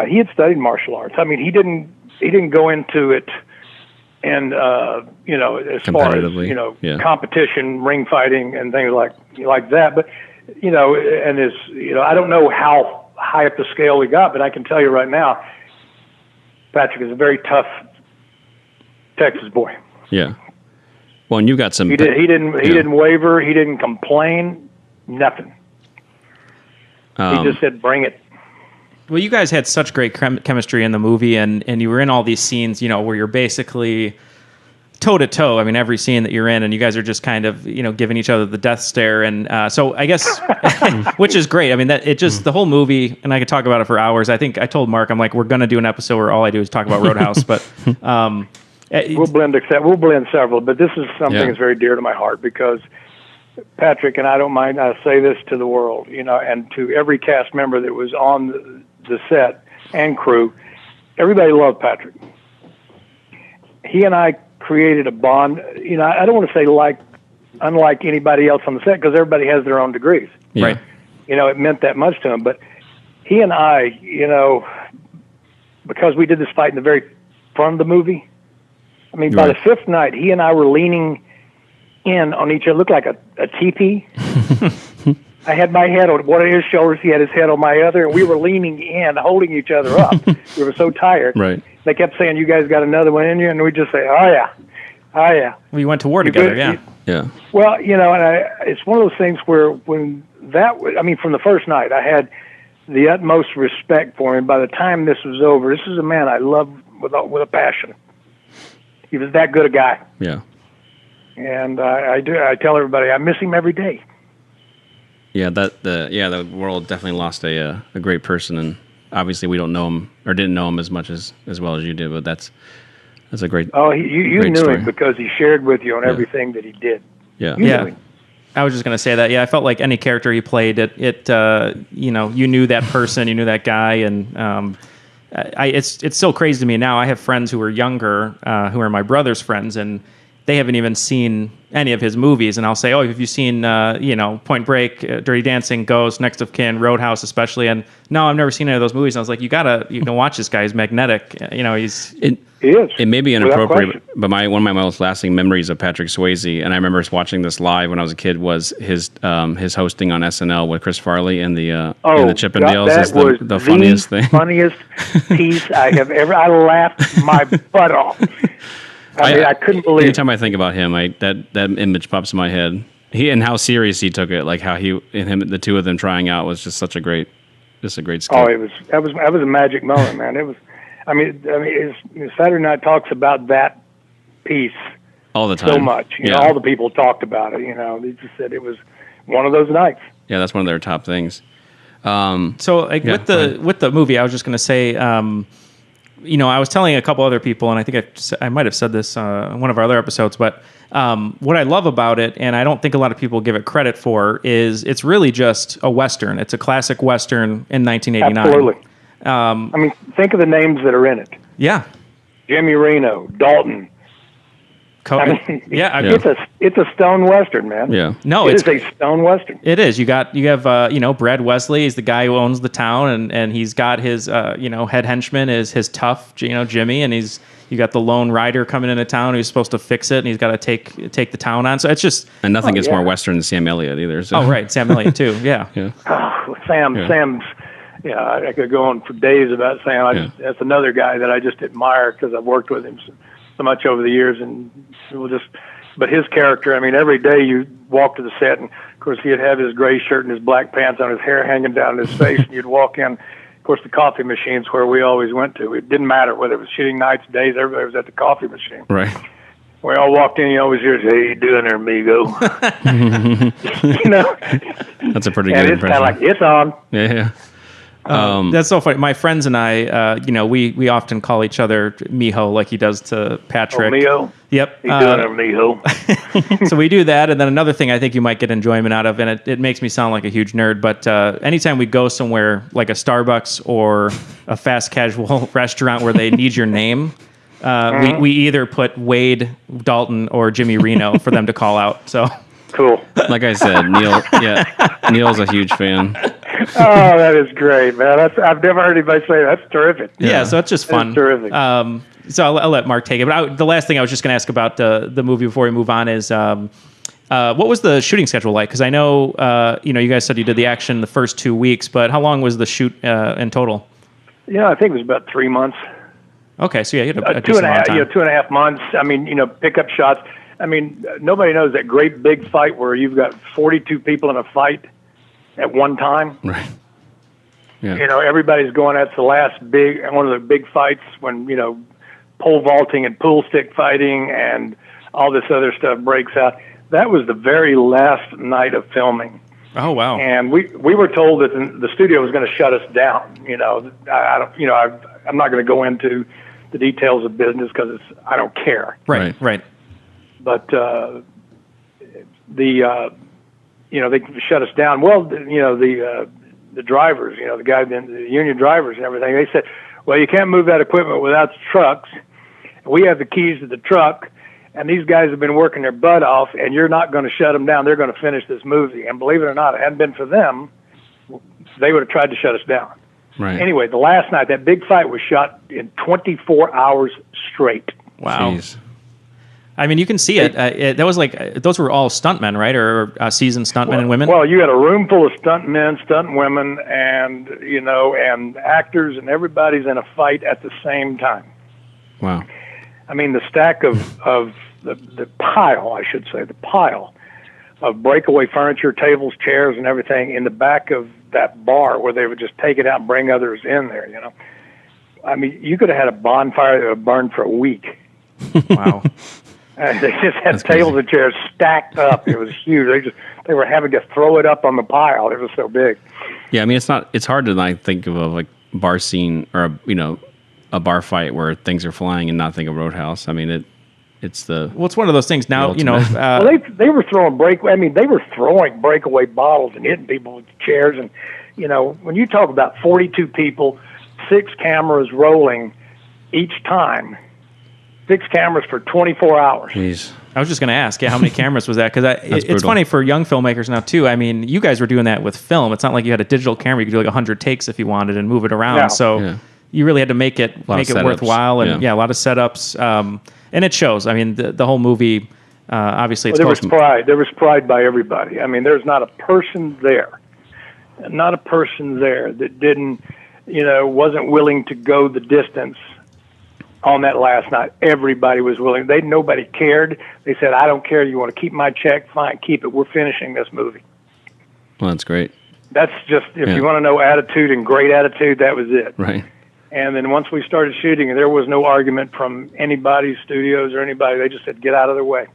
He had studied martial arts. I mean, he didn't go into it and as far as competition, ring fighting, and things like that. But and his I don't know how high up the scale we got, but I can tell you right now, Patrick is a very tough Texas boy. Yeah. Well, and you got some. He didn't waver. He didn't complain. Nothing. He just said, "Bring it." Well, you guys had such great chemistry in the movie, and you were in all these scenes, where you're basically toe to toe. I mean, every scene that you're in, and you guys are just kind of, giving each other the death stare. And so I guess, which is great. I mean, the whole movie, and I could talk about it for hours. I think I told Mark, I'm like, we're going to do an episode where all I do is talk about Roadhouse, but we'll blend several, but this is something that's very dear to my heart because Patrick, and I don't mind, I say this to the world, and to every cast member that was on the set and crew, everybody loved Patrick. He and I created a bond, I don't want to say unlike anybody else on the set because everybody has their own degrees. Yeah. Right. It meant that much to him, but he and I, because we did this fight in the very front of the movie, I mean, by the fifth night, he and I were leaning in on each other, looked like a teepee. I had my head on one of his shoulders, he had his head on my other, and we were leaning in, holding each other up. We were so tired. Right. They kept saying, "You guys got another one in you?" And we just say, "Oh, yeah. Oh, yeah." We went to war together, yeah. Yeah. Well, and it's one of those things where when from the first night, I had the utmost respect for him. By the time this was over, this is a man I love with a passion. He was that good a guy. Yeah. And I tell everybody I miss him every day. Yeah, the world definitely lost a great person, and obviously we don't know him or didn't know him as much as well as you did, but that's a great. Oh, you great knew story. him because he shared with you on everything that he did. Yeah, you knew him. I was just going to say that. Yeah, I felt like any character he played, you knew that person, you knew that guy, and it's so crazy to me now. I have friends who are younger, who are my brother's friends, and they haven't even seen any of his movies. And I'll say, "Oh, have you seen, Point Break, Dirty Dancing, Ghost, Next of Kin, Roadhouse, especially?" And no, I've never seen any of those movies. And I was like, you can watch this guy. He's magnetic. He is. It may be inappropriate, but one of my most lasting memories of Patrick Swayze, and I remember watching this live when I was a kid, was his hosting on SNL with Chris Farley and the Chippendales. That was the funniest thing. Funniest piece I have ever. I laughed my butt off. I couldn't believe. Anytime I think about him, that image pops in my head. He and how serious he took it, like how the two of them trying out was just such a great skit. Oh, that was a magic moment, man. It was. I mean, Saturday Night talks about that piece all the time so much. All the people talked about it. They just said it was one of those nights. Yeah, that's one of their top things. With the movie, I was just going to say. I was telling a couple other people, and I think I might have said this in one of our other episodes, but what I love about it, and I don't think a lot of people give it credit for, is it's really just a Western. It's a classic Western in 1989. Absolutely. Think of the names that are in it. Yeah. Jimmy Reno, Dalton. It's a stone Western, man. Yeah. No, it's a stone Western. It is. You have Brad Wesley is the guy who owns the town, and he's got his head henchman is his tough Jimmy, and you got the lone rider coming into town who's supposed to fix it, and he's got to take the town on. So it's just nothing gets more Western than Sam Elliott either. So. Oh right, Sam Elliott too. Yeah. Sam's. I could go on for days about Sam. That's another guy that I just admire because I've worked with him so much over the years, and but his character, every day you walk to the set, and of course he'd have his gray shirt and his black pants on, his hair hanging down his face, and you'd walk in. Of course, the coffee machine's where we always went to. It didn't matter whether it was shooting nights, days, everybody was at the coffee machine. Right. We all walked in, you always hear, "Hey, how you doing there, amigo?" That's a pretty good impression. It's kind of like, it's on. Yeah. That's so funny. My friends and I, we often call each other Miho, like he does to Patrick. Mio? Yep. He's doing it, Miho. So we do that, and then another thing I think you might get enjoyment out of, and it makes me sound like a huge nerd, but anytime we go somewhere like a Starbucks or a fast casual restaurant where they need your name, we either put Wade Dalton or Jimmy Reno for them to call out. So Cool. Like I said, Neal's a huge fan. Oh, that is great, man. I've never heard anybody say that. That's terrific. Yeah, so it's just fun. That's terrific. So I'll let Mark take it. But the last thing I was just going to ask about the movie before we move on is what was the shooting schedule like? Because I know you guys said you did the action the first 2 weeks, but how long was the shoot in total? Yeah, I think it was about 3 months. Okay, so yeah, you had a two decent and a amount half, of time. 2.5 months. I mean, pickup shots. I mean, nobody knows that great big fight where you've got 42 people in a fight at one time. Right. Yeah. Everybody's going. That's the last one of the big fights when pole vaulting and pool stick fighting and all this other stuff breaks out. That was the very last night of filming. Oh wow! And we were told that the studio was going to shut us down. I'm not going to go into the details of business because I don't care. Right. But they shut us down. Well, the drivers, the guys, the union drivers and everything, they said, well, you can't move that equipment without the trucks. We have the keys to the truck, and these guys have been working their butt off, and you're not going to shut them down. They're going to finish this movie. And believe it or not, if it hadn't been for them, they would have tried to shut us down. Right. Anyway, the last night, that big fight was shot in 24 hours straight. Wow. Jeez. I mean, you can see it. That was those were all stuntmen, right, or seasoned stuntmen and women. Well, you had a room full of stuntmen, stunt women, and and actors, and everybody's in a fight at the same time. Wow. I mean, the stack of the pile, I should say, the pile of breakaway furniture, tables, chairs, and everything in the back of that bar where they would just take it out and bring others in there. I mean, you could have had a bonfire that would burn for a week. Wow. And they just had tables and chairs stacked up. It was huge. They were having to throw it up on the pile. It was so big. Yeah, I mean, it's hard to think of a bar scene or a bar fight where things are flying and not think of Roadhouse. I mean, it's one of those things now. Well, they were throwing they were throwing breakaway bottles and hitting people with chairs. And when you talk about 42 people, 6 cameras rolling each time. 6 cameras for 24 hours. Jeez. I was just going to ask, how many cameras was that? Because it's funny for young filmmakers now, too. I mean, you guys were doing that with film. It's not like you had a digital camera. You could do 100 takes if you wanted and move it around. Yeah. So you really had to make it worthwhile. And a lot of setups. And it shows. I mean, the whole movie, obviously, it's there was pride. There was pride by everybody. I mean, there's not a person there that didn't, wasn't willing to go the distance. On that last night, everybody was willing. Nobody cared. They said, "I don't care. You want to keep my check? Fine, keep it. We're finishing this movie." Well, that's great. That's just if you want to know attitude and great attitude, that was it. Right. And then once we started shooting, there was no argument from anybody's studios or anybody. They just said, "Get out of their way."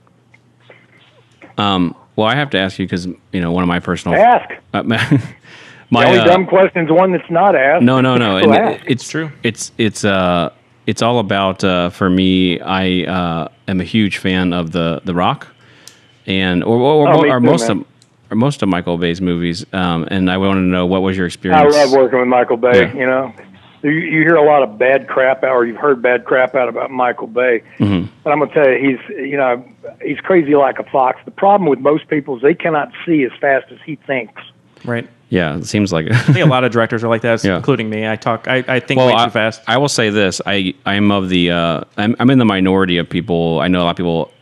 Well, I have to ask you because one of my personal ask. My the only dumb question is one that's not asked. No. It's true. It's all about for me. I am a huge fan of the Rock, and or most of Michael Bay's movies. And I wanted to know what was your experience. I love working with Michael Bay. Yeah. You hear a lot of bad crap out, or you've heard bad crap out about Michael Bay. Mm-hmm. But I'm gonna tell you, he's crazy like a fox. The problem with most people is they cannot see as fast as he thinks. Right. Yeah, it seems like it. I think a lot of directors are like that, including me. I think way too fast. I will say this: I'm of the I'm in the minority of people. I know a lot of people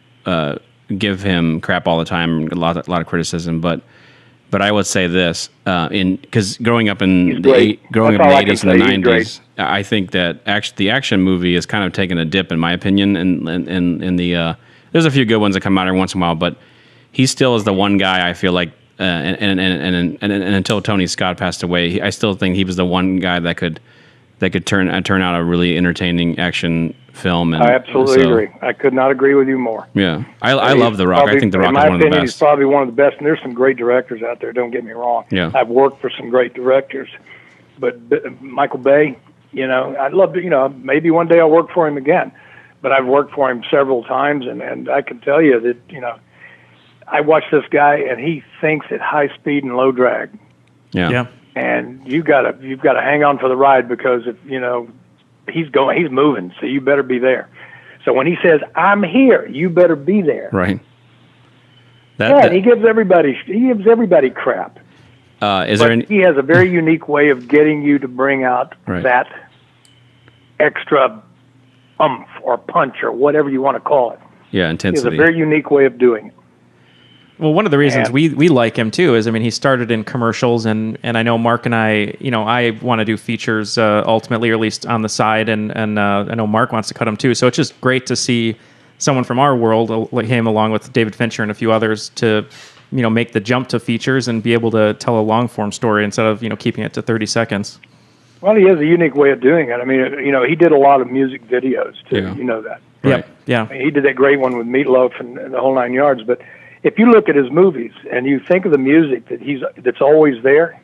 give him crap all the time, a lot of criticism, but I would say this because growing up in the 80s and the 90s, I think that the action movie has kind of taken a dip, in my opinion. And there's a few good ones that come out every once in a while, but he still is the one guy I feel like. And until Tony Scott passed away, I still think he was the one guy that could turn out a really entertaining action film. And I absolutely agree. I could not agree with you more. Yeah, I love The Rock. I think The Rock is one of the best. He's probably one of the best, and there's some great directors out there. Don't get me wrong. Yeah, I've worked for some great directors, But Michael Bay, I'd love to, maybe one day I'll work for him again. But I've worked for him several times, and I can tell you that, I watch this guy, and he thinks at high speed and low drag. Yeah. And you've got to hang on for the ride, because if he's moving, so you better be there. So when he says, "I'm here," you better be there. Right. And he gives everybody crap. He has a very unique way of getting you to bring out that extra umph or punch or whatever you want to call it. Yeah, intensity. He has a very unique way of doing it. Well, one of the reasons we like him too is, he started in commercials, and I know Mark and I, I want to do features ultimately, or at least on the side, and I know Mark wants to cut them too. So it's just great to see someone from our world, like him, along with David Fincher and a few others, to make the jump to features and be able to tell a long form story instead of keeping it to 30 seconds. Well, he has a unique way of doing it. He did a lot of music videos too. Yeah. You know that. Right. Yeah. He did that great one with Meatloaf and the whole 9 yards. But if you look at his movies and you think of the music that's always there,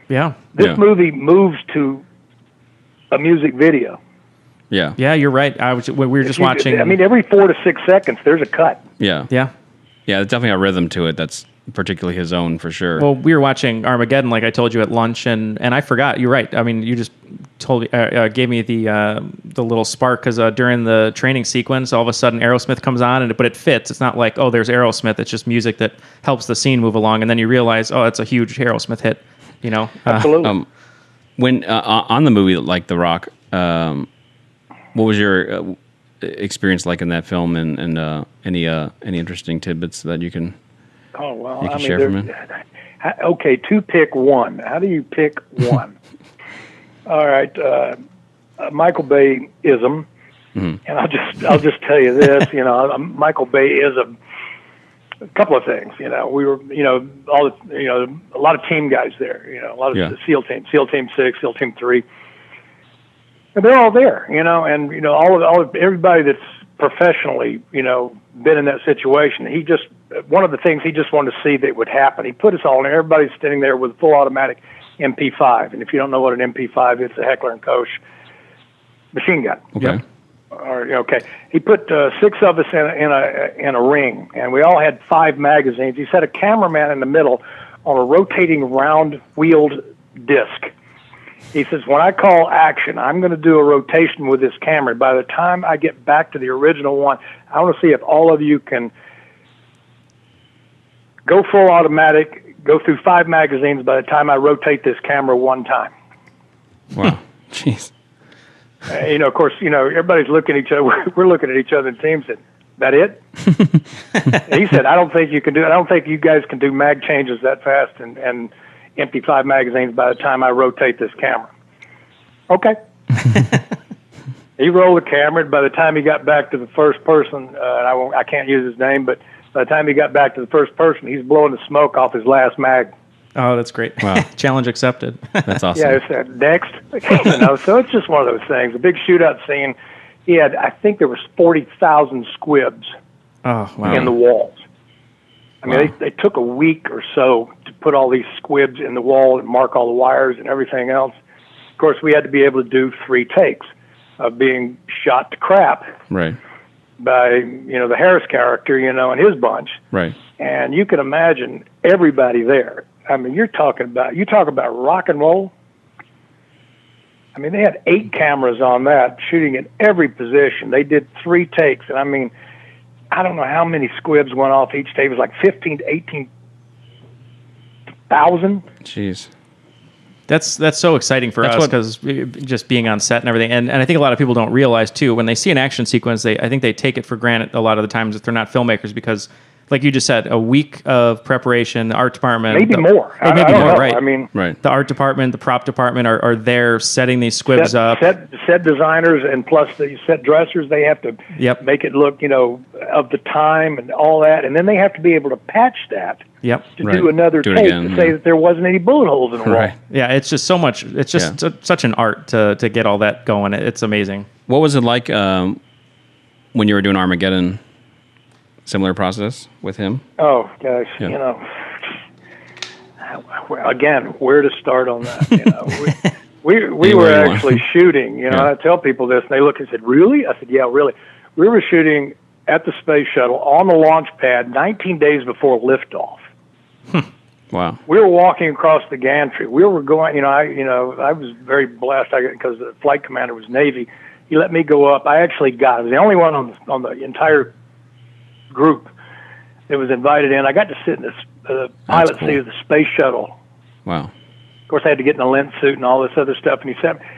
this movie moves to a music video. Yeah. Yeah, you're right. We were just watching. Every 4 to 6 seconds, there's a cut. Yeah. Yeah. Yeah, there's definitely a rhythm to it that's particularly his own, for sure. Well, we were watching Armageddon, like I told you, at lunch, and I forgot. You're right. You just gave me the little spark, because during the training sequence, all of a sudden Aerosmith comes on, but it fits. It's not like, oh, there's Aerosmith. It's just music that helps the scene move along, and then you realize, oh, it's a huge Aerosmith hit. Absolutely. When on the movie like The Rock, what was your experience like in that film, and any interesting tidbits that you can? Oh, well, share from it? Okay, to pick one. How do you pick one? All right, Michael Bay-ism, and I'll just tell you this. Michael Bay is a couple of things. We were, all the, a lot of team guys there. A lot of the SEAL Team 6, SEAL Team 3, and they're all there. And all of everybody that's professionally, been in that situation. One of the things he just wanted to see that would happen. He put us all in there. Everybody's sitting there with a full automatic MP5. And if you don't know what an MP5 is, it's a Heckler & Koch machine gun. Okay. Okay. He put 6 of us in a ring, and we all had 5 magazines. He set a cameraman in the middle on a rotating round wheeled disc. He says, when I call action, I'm going to do a rotation with this camera. By the time I get back to the original one, I want to see if all of you can go full automatic, go through 5 magazines by the time I rotate this camera one time. Wow. Jeez. Of course, everybody's looking at each other. We're looking at each other in teams. And that it? He said, I don't think you can do it. I don't think you guys can do mag changes that fast and empty 5 magazines by the time I rotate this camera. Okay. He rolled the camera, and by the time he got back to the first person, I can't use his name, but by the time he got back to the first person, he's blowing the smoke off his last mag. Oh, that's great. Wow. Challenge accepted. That's awesome. Yeah, it's next. So it's just one of those things. A big shootout scene. He had, I think there was 40,000 squibs in the walls. They took a week or so to put all these squibs in the wall and mark all the wires and everything else. Of course, we had to be able to do 3 takes of being shot to crap. Right. By, the Harris character, and his bunch. Right. And you can imagine everybody there. You talk about rock and roll. They had 8 cameras on that, shooting in every position. They did 3 takes, and I don't know how many squibs went off each take. It was like 15 to 18,000. Jeez. That's so exciting for us, because just being on set and everything. And I think a lot of people don't realize, too, when they see an action sequence, I think they take it for granted a lot of the times if they're not filmmakers, because, like you just said, a week of preparation, the art department. Maybe more. Or maybe more, right. Right. The art department, the prop department are there setting these squibs up. Set designers and plus the set dressers, they have to make it look, of the time and all that. And then they have to be able to patch that. Yep. To do another take to say that there wasn't any bullet holes in the wall. Yeah, it's just so much. It's just such an art to get all that going. It's amazing. What was it like when you were doing Armageddon? Similar process with him? Oh, gosh, again, where to start on that? You know, we were actually shooting. You know, and I tell people this, and they look and said, "Really?" I said, "Yeah, really." We were shooting at the space shuttle on the launch pad 19 days before liftoff. Wow. We were walking across the gantry. We were going. I was very blessed because the flight commander was Navy. He let me go up. I actually I was the only one on the entire group that was invited in. I got to sit in the pilot seat of the space shuttle. Wow. Of course, I had to get in a lint suit and all this other stuff. And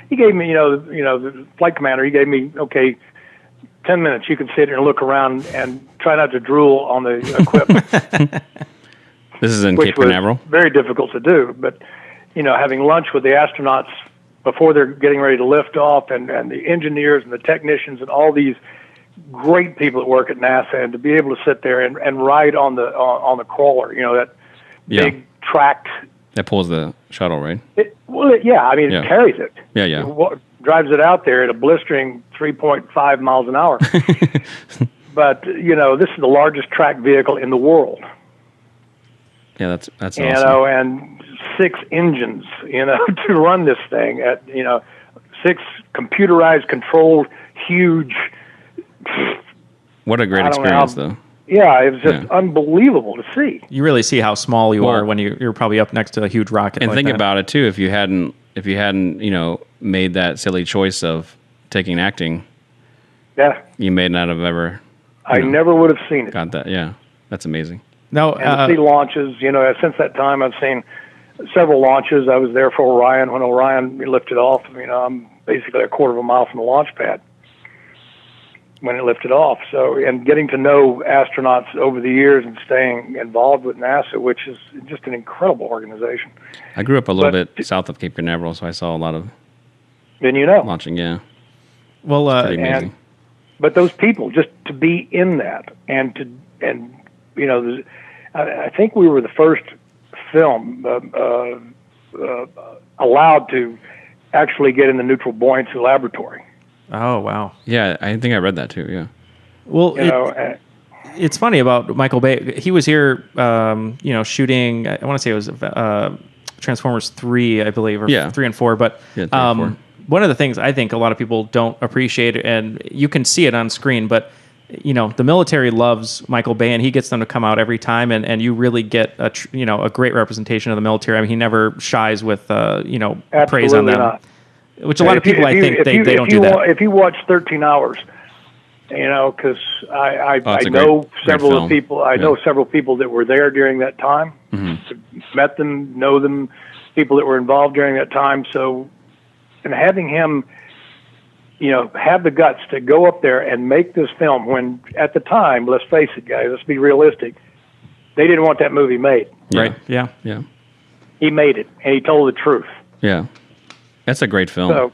he gave me, the flight commander. He gave me 10 minutes. You can sit here and look around and try not to drool on the equipment. This is in Cape Canaveral. Very difficult to do, but having lunch with the astronauts before they're getting ready to lift off, and the engineers and the technicians and all these great people that work at NASA, and to be able to sit there and ride on the crawler, that big tracked that pulls the shuttle, right? It carries it. Yeah. It drives it out there at a blistering 3.5 miles an hour. But this is the largest tracked vehicle in the world. Yeah, that's awesome. And 6 engines, to run this thing at 6 computerized, controlled, huge. What a great experience, though. Yeah, it was just unbelievable to see. You really see how small you are when you're probably up next to a huge rocket. And think about it too. If you hadn't, made that silly choice of taking acting, you may not have ever. I never would have seen it. Got that? Yeah, that's amazing. No, and to see launches. Since that time, I've seen several launches. I was there for Orion when Orion lifted off. I'm basically a quarter of a mile from the launch pad when it lifted off. So, and getting to know astronauts over the years and staying involved with NASA, which is just an incredible organization. I grew up a little bit south of Cape Canaveral, so I saw a lot of launching. Yeah. Well, but those people, just to be in that, I think we were the first film allowed to actually get in the neutral buoyancy laboratory. Oh, wow. Yeah, I think I read that too, yeah. Well, it's funny about Michael Bay. He was here, shooting, I want to say it was Transformers 3, I believe, or 3 and 4. But 3 and 4. One of the things I think a lot of people don't appreciate, and you can see it on screen, but the military loves Michael Bay, and he gets them to come out every time, and you really get a great representation of the military. I mean, he never shies with praise on them. Not. Which a lot of people, I think, they don't do that. If you watch 13 Hours, because I know several of the people. I know several people that were there during that time. Mm-hmm. Met them, know them, people that were involved during that time. So, and having him, have the guts to go up there and make this film when, at the time, let's face it, guys, let's be realistic, they didn't want that movie made. Right? Yeah. He made it, and he told the truth. Yeah. That's a great film. So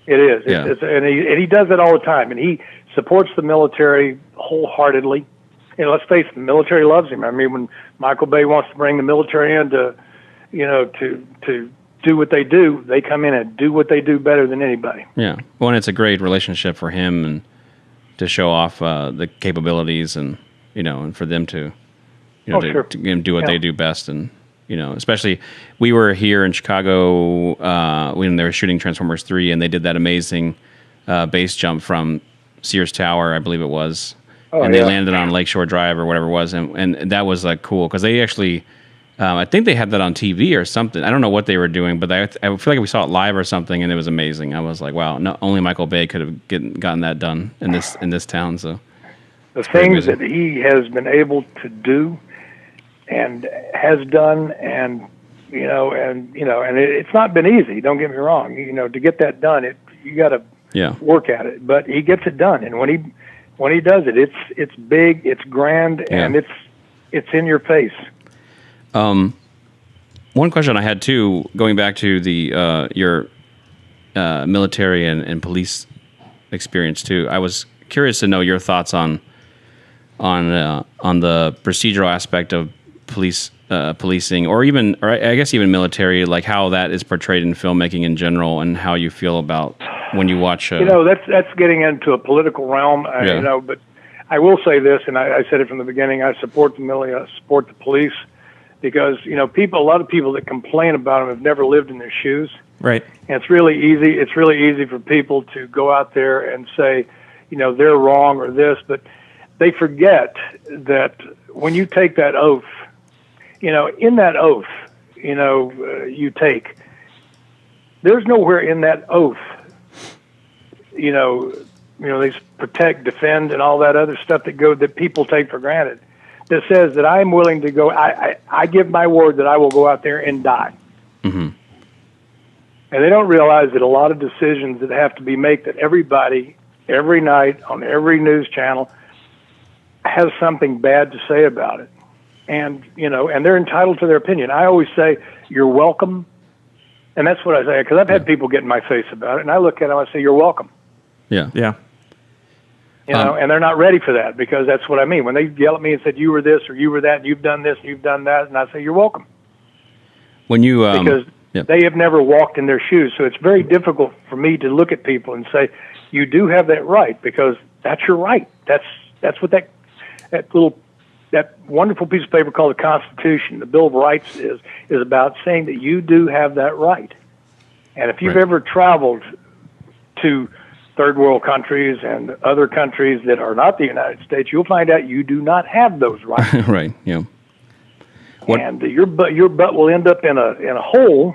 it is. And he does it all the time, and he supports the military wholeheartedly. Let's face it, the military loves him. I mean, when Michael Bay wants to bring the military in to do what they do, they come in and do what they do better than anybody. Yeah. Well, and it's a great relationship for him and to show off the capabilities and for them to to do what they do best. And especially we were here in Chicago when they were shooting Transformers 3, and they did that amazing base jump from Sears Tower, I believe it was. They landed on Lakeshore Drive or whatever it was. And that was cool because they actually, I think they had that on TV or something. I don't know what they were doing, but I feel like we saw it live or something, and it was amazing. I was like, wow, not only Michael Bay could have gotten that done in this town. So the things that he has been able to do and has done, and it's not been easy. Don't get me wrong. To get that done, you got to work at it. But he gets it done, and when he does it, it's big, it's grand, and it's in your face. One question I had too, going back to the your military and police experience too. I was curious to know your thoughts on the procedural aspect of policing, or I guess even military, like how that is portrayed in filmmaking in general, and how you feel about when you watch. That's getting into a political realm, but I will say this, and I said it from the beginning. I support the military, I support the police, because a lot of people that complain about them have never lived in their shoes. Right. And it's really easy. It's really easy for people to go out there and say, they're wrong or this, but they forget that when you take that oath, in that oath, you take, there's nowhere in that oath, they protect, defend, and all that other stuff that people take for granted, that says that I'm willing to go. I give my word that I will go out there and die. Mm-hmm. And they don't realize that a lot of decisions that have to be made, that everybody, every night on every news channel, has something bad to say about it. And, and they're entitled to their opinion. I always say, you're welcome. And that's what I say, because I've had people get in my face about it, and I look at them and I say, you're welcome. Yeah. Yeah. And they're not ready for that, because that's what I mean. When they yell at me and said, you were this or you were that, and you've done this and you've done that, and I say, you're welcome. When you because they have never walked in their shoes. So it's very difficult for me to look at people and say, you do have that right, because that's your right. That's what that wonderful piece of paper called the Constitution, the Bill of Rights, is about saying that you do have that right. And if you've ever traveled to third world countries and other countries that are not the United States, you'll find out you do not have those rights. Right. Yeah. And your butt will end up in a hole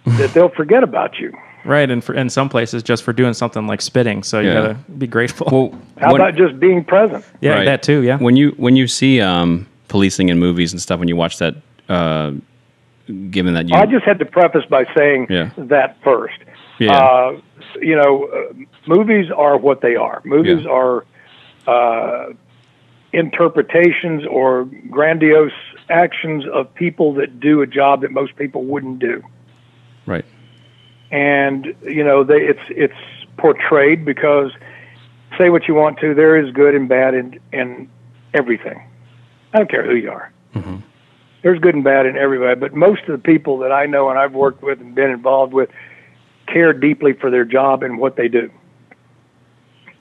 that they'll forget about you. Right, and in some places, just for doing something like spitting, so you gotta be grateful. Well, how about just being present? Yeah, that too. Yeah. When you see policing in movies and stuff, when you watch that, given that I just had to preface by saying that first. Yeah. Movies are what they are. Movies are interpretations or grandiose actions of people that do a job that most people wouldn't do. Right. And it's portrayed, because say what you want to, there is good and bad in everything. I don't care who you are. Mm-hmm. There's good and bad in everybody, but most of the people that I know and I've worked with and been involved with care deeply for their job and what they do.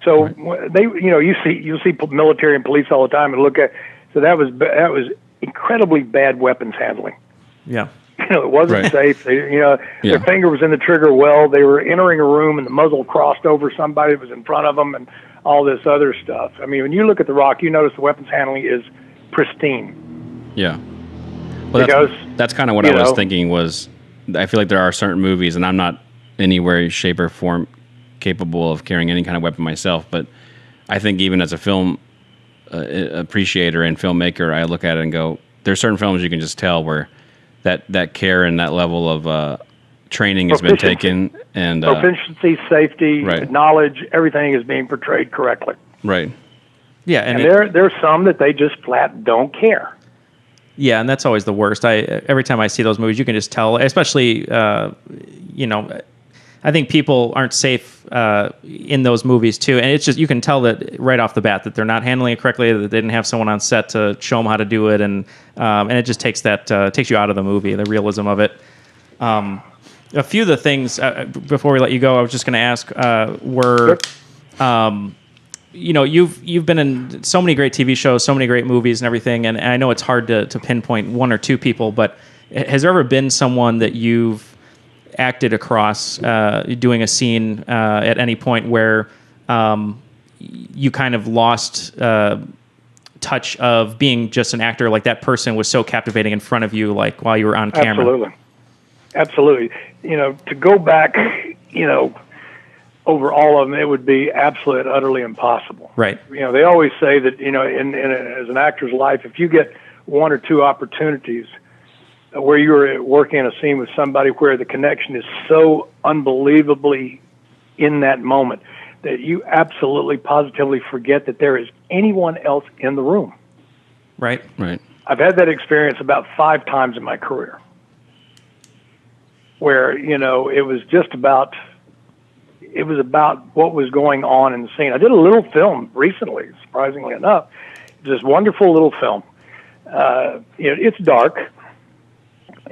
So you'll see military and police all the time and look at. So that was incredibly bad weapons handling. Yeah. It wasn't safe. Their finger was in the trigger well. They were entering a room and the muzzle crossed over somebody that was in front of them and all this other stuff. I mean, when you look at The Rock, you notice the weapons handling is pristine. Yeah. Well, because that's kind of what I was thinking was, I feel like there are certain movies, and I'm not anywhere, shape, or form capable of carrying any kind of weapon myself, but I think even as a film appreciator and filmmaker, I look at it and go, there's certain films you can just tell where that care and that level of training has been taken, and proficiency, safety, knowledge, everything is being portrayed correctly. Right. Yeah, and there's some that they just flat don't care. Yeah, and that's always the worst. Every time I see those movies, you can just tell, especially I think people aren't safe in those movies too, and it's just, you can tell that right off the bat that they're not handling it correctly, that they didn't have someone on set to show them how to do it, and it just takes you out of the movie, the realism of it. A few of the things before we let you go, I was just going to ask were, you've been in so many great TV shows, so many great movies and everything, and I know it's hard to pinpoint one or two people, but has there ever been someone that you've acted across doing a scene at any point where you kind of lost touch of being just an actor, like that person was so captivating in front of you, like while you were on camera? Absolutely. To go back, over all of them, it would be absolutely, utterly impossible. Right. They always say that, as an actor's life, if you get one or two opportunities where you're working in a scene with somebody where the connection is so unbelievably in that moment that you absolutely, positively forget that there is anyone else in the room. Right. Right. I've had that experience about 5 times in my career where, it was about what was going on in the scene. I did a little film recently, surprisingly enough, this wonderful little film. It's dark.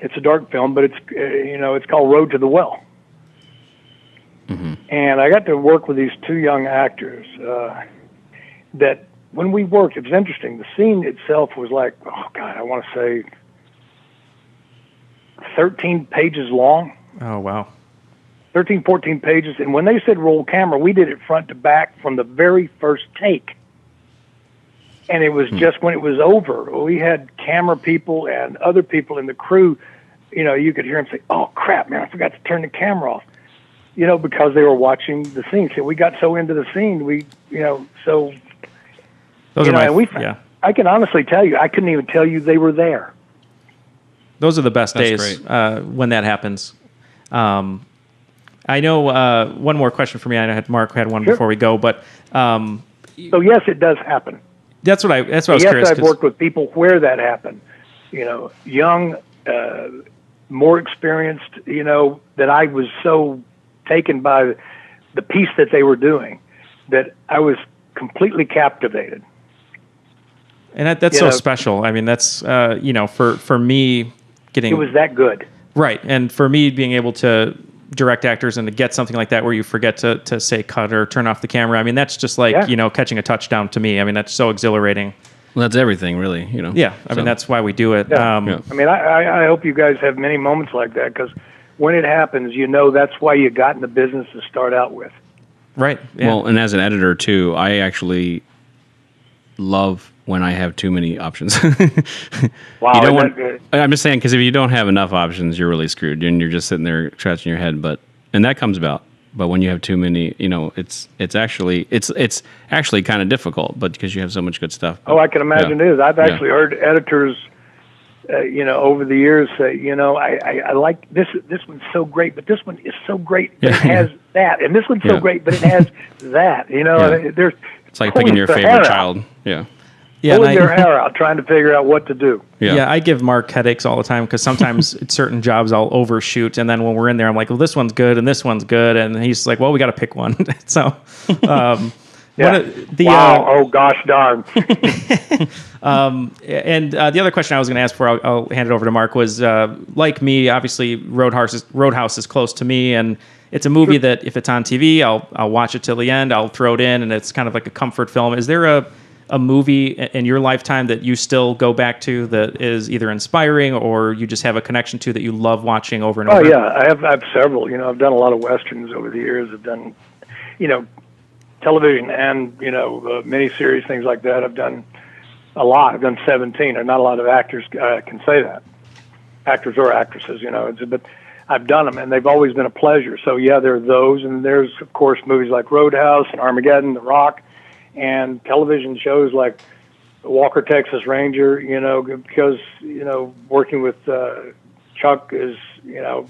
It's a dark film, but it's called Road to the Well. Mm-hmm. And I got to work with these 2 young actors that when we worked, it was interesting. The scene itself was like, oh God, I want to say 13 pages long. Oh, wow. 13, 14 pages. And when they said roll camera, we did it front to back from the very first take. And it was just when it was over, we had camera people and other people in the crew, you know, you could hear them say, oh, crap, man, I forgot to turn the camera off, you know, because they were watching the scene. So we got so into the scene, so, Those you are know, and I can honestly tell you, I couldn't even tell you they were there. Those are the best days great. when that happens. I know one more question for me. I know Mark had one before we go, but so yes, it does happen. That's what I was curious. Yes, I've worked with people where that happened. You know, young, more experienced. You know, that I was so taken by the piece that they were doing that I was completely captivated. And that's so special. I mean, that's you know, for me getting it was that good, right? And for me being able to direct actors and to get something like that where you forget to say cut or turn off the camera. I mean, that's just like, you know, catching a touchdown to me. I mean, that's so exhilarating. Well, that's everything, really, you know. Yeah, I mean, that's why we do it. Yeah. I mean, I hope you guys have many moments like that, because when it happens, you know, that's why you got in the business to start out with. Right. Yeah. Well, and as an editor, too, I actually love when I have too many options. Wow. You don't want, I'm just saying, because if you don't have enough options, you're really screwed, and you're just sitting there scratching your head. And that comes about. But when you have too many, you know, it's actually kind of difficult, but because you have so much good stuff. Oh, I can imagine it is. I've actually heard editors, you know, over the years say, you know, I like this one's so great, but this one is so great, but it has that, and this one's so great, but it has that. You know, it's like picking your favorite child. Yeah. Yeah, pulling their hair out, trying to figure out what to do. Yeah, I give Mark headaches all the time because sometimes at certain jobs I'll overshoot, and then when we're in there, I'm like, well, this one's good and this one's good, and he's like, well, we got to pick one. So, wow! Oh gosh, darn. And the other question I was going to ask before I'll hand it over to Mark was, like me, obviously Roadhouse is close to me, and it's a movie that if it's on TV, I'll watch it till the end. I'll throw it in, and it's kind of like a comfort film. Is there a movie in your lifetime that you still go back to that is either inspiring or you just have a connection to that you love watching over and over? Oh yeah, I have several. You know, I've done a lot of westerns over the years. I've done, you know, television and, you know, miniseries, things like that. I've done a lot. I've done 17. There are not a lot of actors can say that, actors or actresses. You know, but I've done them, and they've always been a pleasure. So yeah, there are those, and there's of course movies like Roadhouse and Armageddon, The Rock. And television shows like Walker, Texas Ranger, you know, because, you know, working with Chuck is, you know,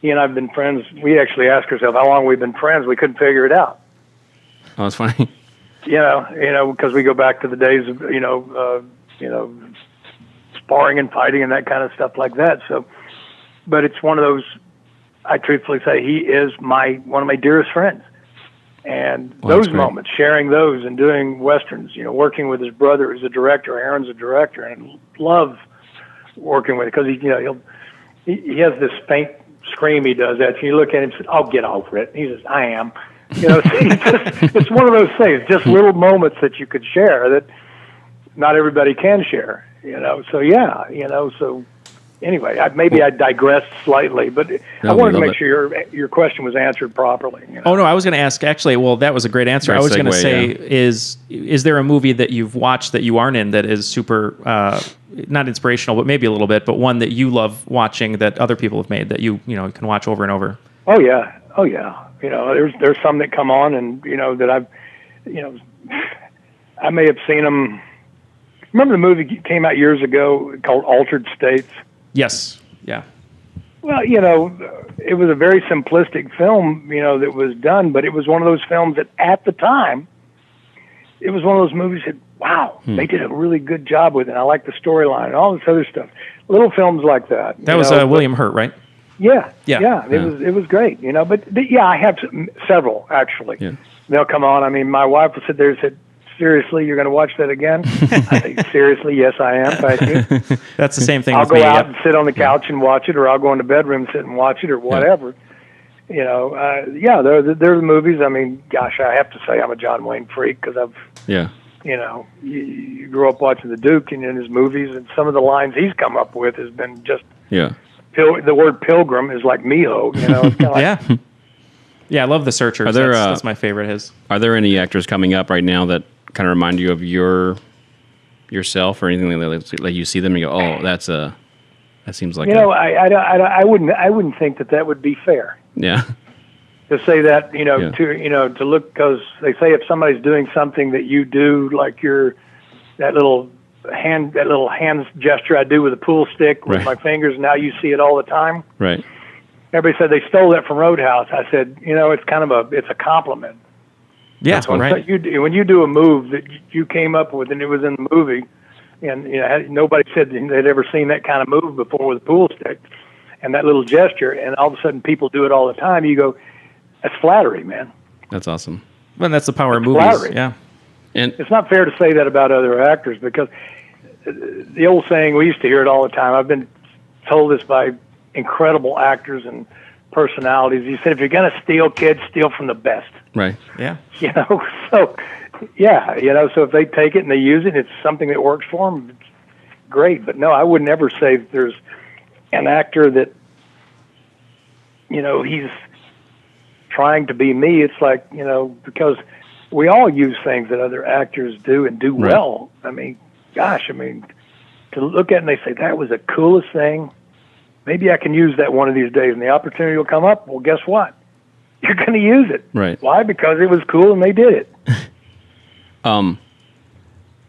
he and I have been friends. We actually asked ourselves how long we've been friends. We couldn't figure it out. Oh, that's funny. You know, because we go back to the days of, you know, sparring and fighting and that kind of stuff like that. So, but it's one of those, I truthfully say he is one of my dearest friends. And those moments, sharing those and doing westerns, you know, working with his brother who's a director, Aaron's a director, and love working with it because he has this faint scream he does that. You look at him and say, "I'll get over it." And he says, "I am." You know, it's one of those things, just little moments that you could share that not everybody can share. You know, so yeah, you know, so. Anyway, I digressed slightly, but I wanted to make sure your question was answered properly. You know? Oh, no, I was going to ask, actually, well, that was a great answer. I was going to say, is there a movie that you've watched that you aren't in that is super, not inspirational, but maybe a little bit, but one that you love watching that other people have made that you can watch over and over? Oh, yeah. You know, there's some that come on and, you know, that I've, you know, I may have seen them. Remember the movie came out years ago called Altered States? Yes. Yeah. Well, you know, it was a very simplistic film, you know, that was done, but it was one of those films that at the time, it was one of those movies that, wow, they did a really good job with it. I like the storyline and all this other stuff. Little films like that. That was William Hurt, right? Yeah. It was great, you know, but yeah, I have several actually. Yeah. They'll come on. I mean, my wife will sit there and said, seriously, you're going to watch that again? I say, seriously, yes, I am. Thank you. That's the same thing I'll with go me. out and sit on the couch and watch it, or I'll go in the bedroom and sit and watch it, or whatever. Yeah. You know, they're the movies. I mean, gosh, I have to say I'm a John Wayne freak because you know, you grew up watching the Duke and in his movies, and some of the lines he's come up with has been just the word pilgrim is like miho. You know, it's kind of like, Yeah. Yeah, I love The Searchers. Are there, That's my favorite. Are there any actors coming up right now that kind of remind you of yourself or anything like you see them and you go, oh, that seems like I wouldn't think that would be fair. Yeah. To say that, to look, because they say if somebody's doing something that you do, like that little hand gesture I do with a pool stick with my fingers, now you see it all the time. Right. Everybody said they stole that from Roadhouse. I said, it's kind of it's a compliment. Yeah, right. When you do a move that you came up with and it was in the movie, and nobody said they'd ever seen that kind of move before with a pool stick and that little gesture, and all of a sudden people do it all the time, you go, that's flattery, man. That's awesome. Well, that's the power of movies. Flattery. Yeah. And it's not fair to say that about other actors, because the old saying, we used to hear it all the time. I've been told this by incredible actors and personalities. He said, if you're going to steal, kids, steal from the best. Right. Yeah. So if they take it and they use it, it's something that works for them, it's great. But no, I would never say that there's an actor that, he's trying to be me. It's like, because we all use things that other actors do and do well. I mean, gosh, to look at it and they say, that was the coolest thing. Maybe I can use that one of these days, and the opportunity will come up. Well, guess what? You're going to use it. Right. Why? Because it was cool and they did it.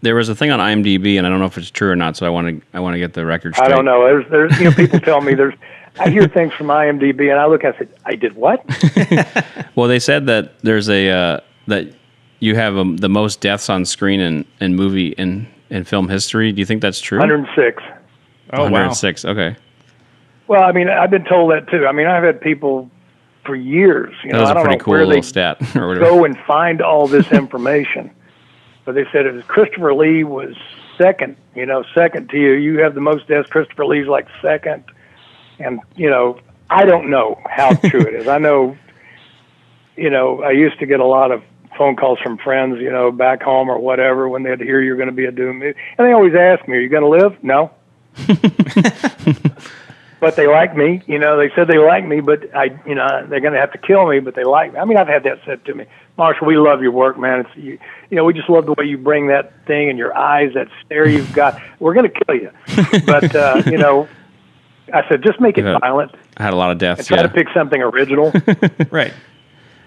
There was a thing on IMDb, and I don't know if it's true or not, so I want to get the record straight. I don't know. There's people tell me I hear things from IMDb, and I look and I say, I did what? Well, they said that there's that you have the most deaths on screen in movie in film history. Do you think that's true? 106. Oh, 106. Wow. Okay. Well, I've been told that too. I've had people for years. That was I don't a pretty know cool where little they stat or whatever. go and find all this information. But they said if Christopher Lee was second to you. You have the most deaths. Christopher Lee's like second. And, I don't know how true it is. I know, I used to get a lot of phone calls from friends, back home or whatever, when they'd hear you're going to be a doom movie. And they always ask me, are you going to live? No. But they like me. They said they like me, but they're going to have to kill me, but they like me. I've had that said to me. Marshall, we love your work, man. It's we just love the way you bring that thing in your eyes, that stare you've got. We're going to kill you. But, I said, just make it violent. I had a lot of deaths. And try to pick something original. Right.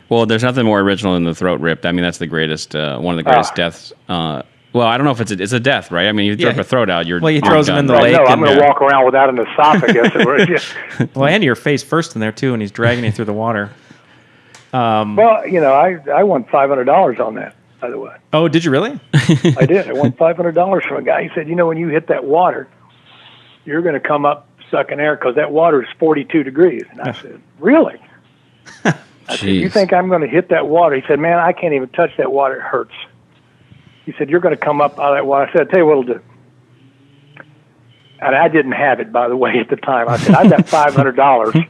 Well, there's nothing more original than the throat ripped. That's the greatest, one of the greatest deaths. Well, I don't know if it's a death, right? You rip a throat out, you're he throws him in the lake. No, I'm going to walk around without an esophagus. Well, and your face first in there too, and he's dragging you through the water. I won $500 on that, by the way. Oh, did you really? I did. I won $500 from a guy. He said, when you hit that water, you're going to come up sucking air because that water is 42 degrees. And I said, really? I said, you think I'm going to hit that water? He said, man, I can't even touch that water. It hurts. He said, you're going to come up out of that water. I said, I'll tell you what it'll do. And I didn't have it, by the way, at the time. I said, I've got $500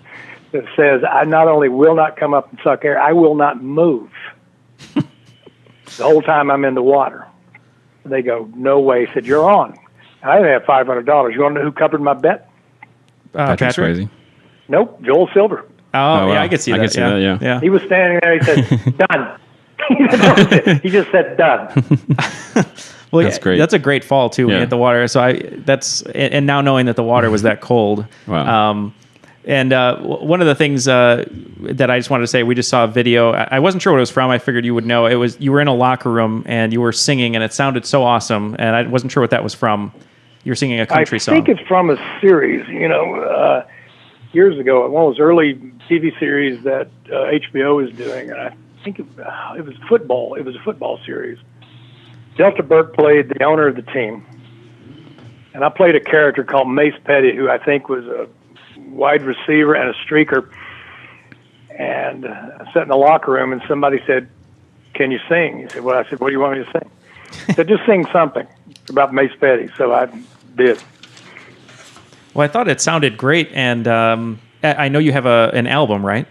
that says I not only will not come up and suck air, I will not move the whole time I'm in the water. And they go, no way. He said, you're on. And I didn't have $500. You want to know who covered my bet? Patrick Swayze. Nope, Joel Silver. Oh, yeah, I could see that. I could see that, yeah. He was standing there. He said, done. He just said done. Well, that's great. That's a great fall too when you hit the water. So and now knowing that the water was that cold. Wow. One of the things that I just wanted to say, we just saw a video. I wasn't sure what it was from. I figured you would know. You were in a locker room and you were singing, and it sounded so awesome. And I wasn't sure what that was from. You were singing a country song. I think it's from a series. Years ago, one of those early TV series that HBO was doing, and I think it was football. It was a football series. Delta Burke played the owner of the team, and I played a character called Mace Petty, who I think was a wide receiver and a streaker. And I sat in the locker room, and somebody said, "Can you sing?" He said, "Well," I said, "What do you want me to sing?" He said, "Just sing something about Mace Petty." So I did. Well, I thought it sounded great, and I know you have an album, right?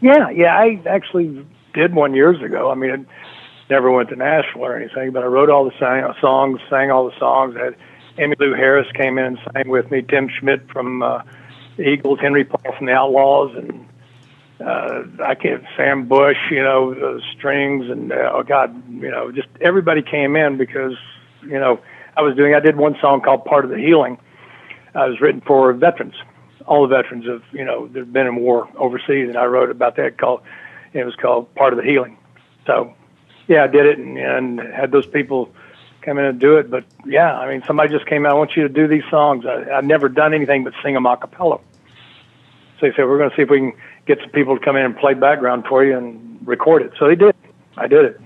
Yeah, I actually did one years ago. It never went to Nashville or anything, but I wrote all the songs, sang all the songs. I had Emmylou Harris came in and sang with me. Tim Schmidt from the Eagles, Henry Paul from the Outlaws, and Sam Bush, strings, and oh God, just everybody came in because I did one song called "Part of the Healing." I was written for veterans, all the veterans of that've been in war overseas, and I wrote about that. It was called "Part of the Healing." So, yeah, I did it and had those people come in and do it. But yeah, I mean, somebody just came out. I want you to do these songs. I've never done anything but sing them a cappella. So they said, we're going to see if we can get some people to come in and play background for you and record it. So they did. I did it.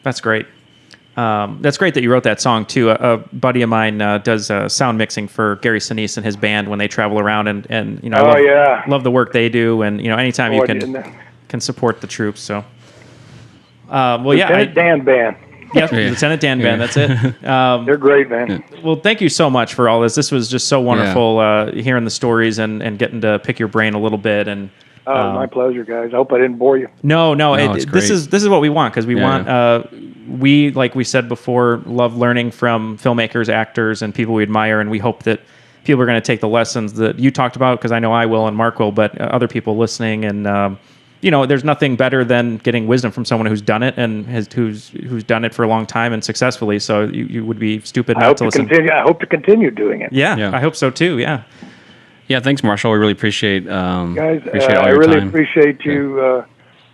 That's great. That's great that you wrote that song too. A buddy of mine does sound mixing for Gary Sinise and his band when they travel around, and love the work they do. And anytime you can support the troops. So, Lieutenant Dan Band. Yes, Lieutenant Dan Band. That's it. They're great, man. Well, thank you so much for all this. This was just so wonderful hearing the stories and getting to pick your brain a little bit. And my pleasure, guys. I hope I didn't bore you. No. This is what we want, because we want like we said before, love learning from filmmakers, actors, and people we admire, and we hope that people are going to take the lessons that you talked about, because I know I will and Mark will, but other people listening and. There's nothing better than getting wisdom from someone who's done it and who's done it for a long time and successfally. So you would be stupid not to listen. I hope to continue doing it. Yeah, I hope so too. Yeah. Yeah. Thanks, Marshall. We really appreciate guys. Appreciate all I your really time. appreciate you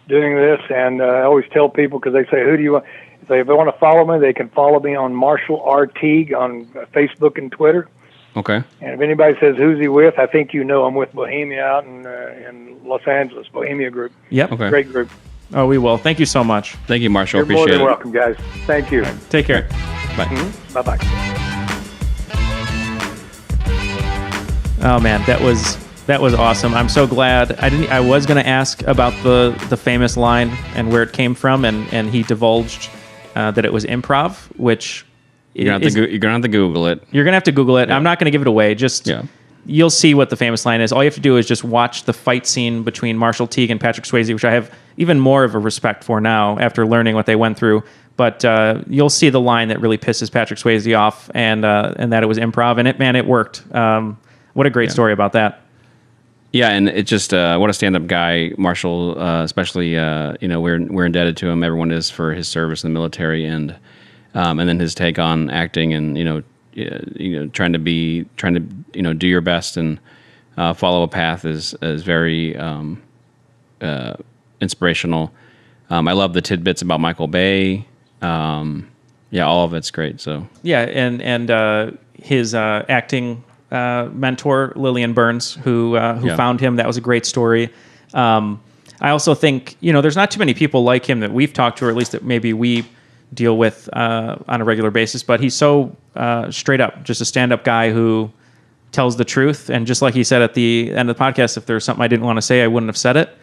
doing this, and I always tell people, because they say, "Who do you want?" If they want to follow me, they can follow me on Marshall R. Teague on Facebook and Twitter. Okay. And if anybody says, "Who's he with?" I think I'm with Bohemia out in Los Angeles, Bohemia Group. Yep. Okay. Great group. Oh, we will. Thank you so much. Thank you, Marshall. You're Appreciate more than it. welcome, guys. Thank you. Take care. Bye. Mm-hmm. Bye-bye. Oh man, that was awesome. I'm so glad. I was going to ask about the famous line and where it came from, and he divulged that it was improv, which You're gonna have to Google it. You're gonna have to Google it. Yeah. I'm not gonna give it away. You'll see what the famous line is. All you have to do is just watch the fight scene between Marshall Teague and Patrick Swayze, which I have even more of a respect for now after learning what they went through. But you'll see the line that really pisses Patrick Swayze off, and that it was improv, and it worked. What a great story about that. Yeah, and it just what a stand-up guy, Marshall. Especially, we're indebted to him. Everyone is, for his service in the military, and then his take on acting, and trying to do your best and follow a path is very inspirational. I love the tidbits about Michael Bay. All of it's great. So and his acting mentor, Lillian Burns, who found him. That was a great story. I also think there's not too many people like him that we've talked to, or at least that maybe we deal with on a regular basis, but he's so straight up, just a stand-up guy who tells the truth. And just like he said at the end of the podcast, if there's something I didn't want to say, I wouldn't have said it.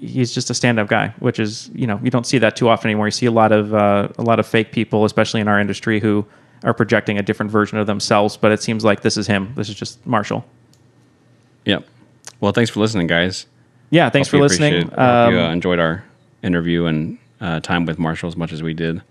He's just a stand-up guy, which is you don't see that too often anymore. You see a lot of fake people, especially in our industry, who are projecting a different version of themselves. But it seems like this is him. This is just Marshall. Yep. Well, thanks for listening, guys. Yeah, thanks for listening. Hope you enjoyed our interview and time with Marshall as much as we did.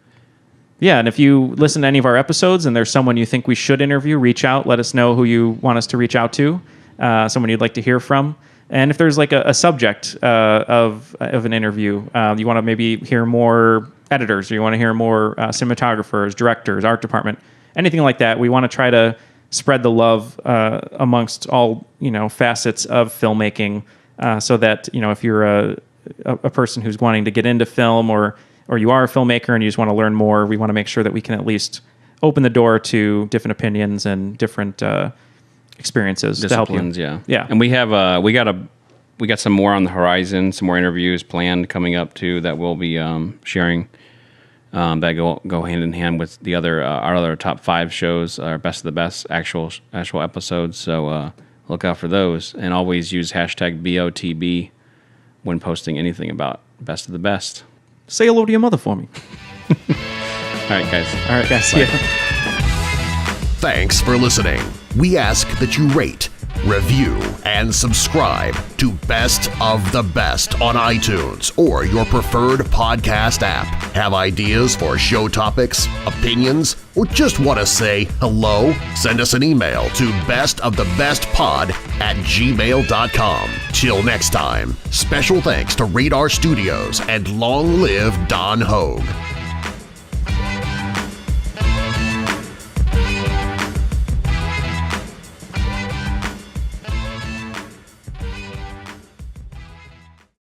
Yeah, and if you listen to any of our episodes and there's someone you think we should interview, reach out. Let us know who you want us to reach out to, someone you'd like to hear from. And if there's like a subject of an interview, you want to maybe hear more editors, or you want to hear more cinematographers, directors, art department, anything like that, we want to try to spread the love amongst all facets of filmmaking, so that if you're a person who's wanting to get into film, or you are a filmmaker and you just want to learn more, we want to make sure that we can at least open the door to different opinions and different experiences to help you. Yeah. And we have we got some more on the horizon, some more interviews planned coming up too that we'll be sharing. That go hand in hand with the other our other top 5 shows, our best of the best actual episodes. So look out for those, and always use hashtag BOTB when posting anything about best of the best. Say hello to your mother for me. All right, guys. See ya. Thanks for listening. We ask that you rate, review, and subscribe to Best of the Best on iTunes or your preferred podcast app. Have ideas for show topics, opinions, or just want to say hello? Send us an email to bestofthebestpod@gmail.com. Till next time, special thanks to Radar Studios and long live Don Hogue.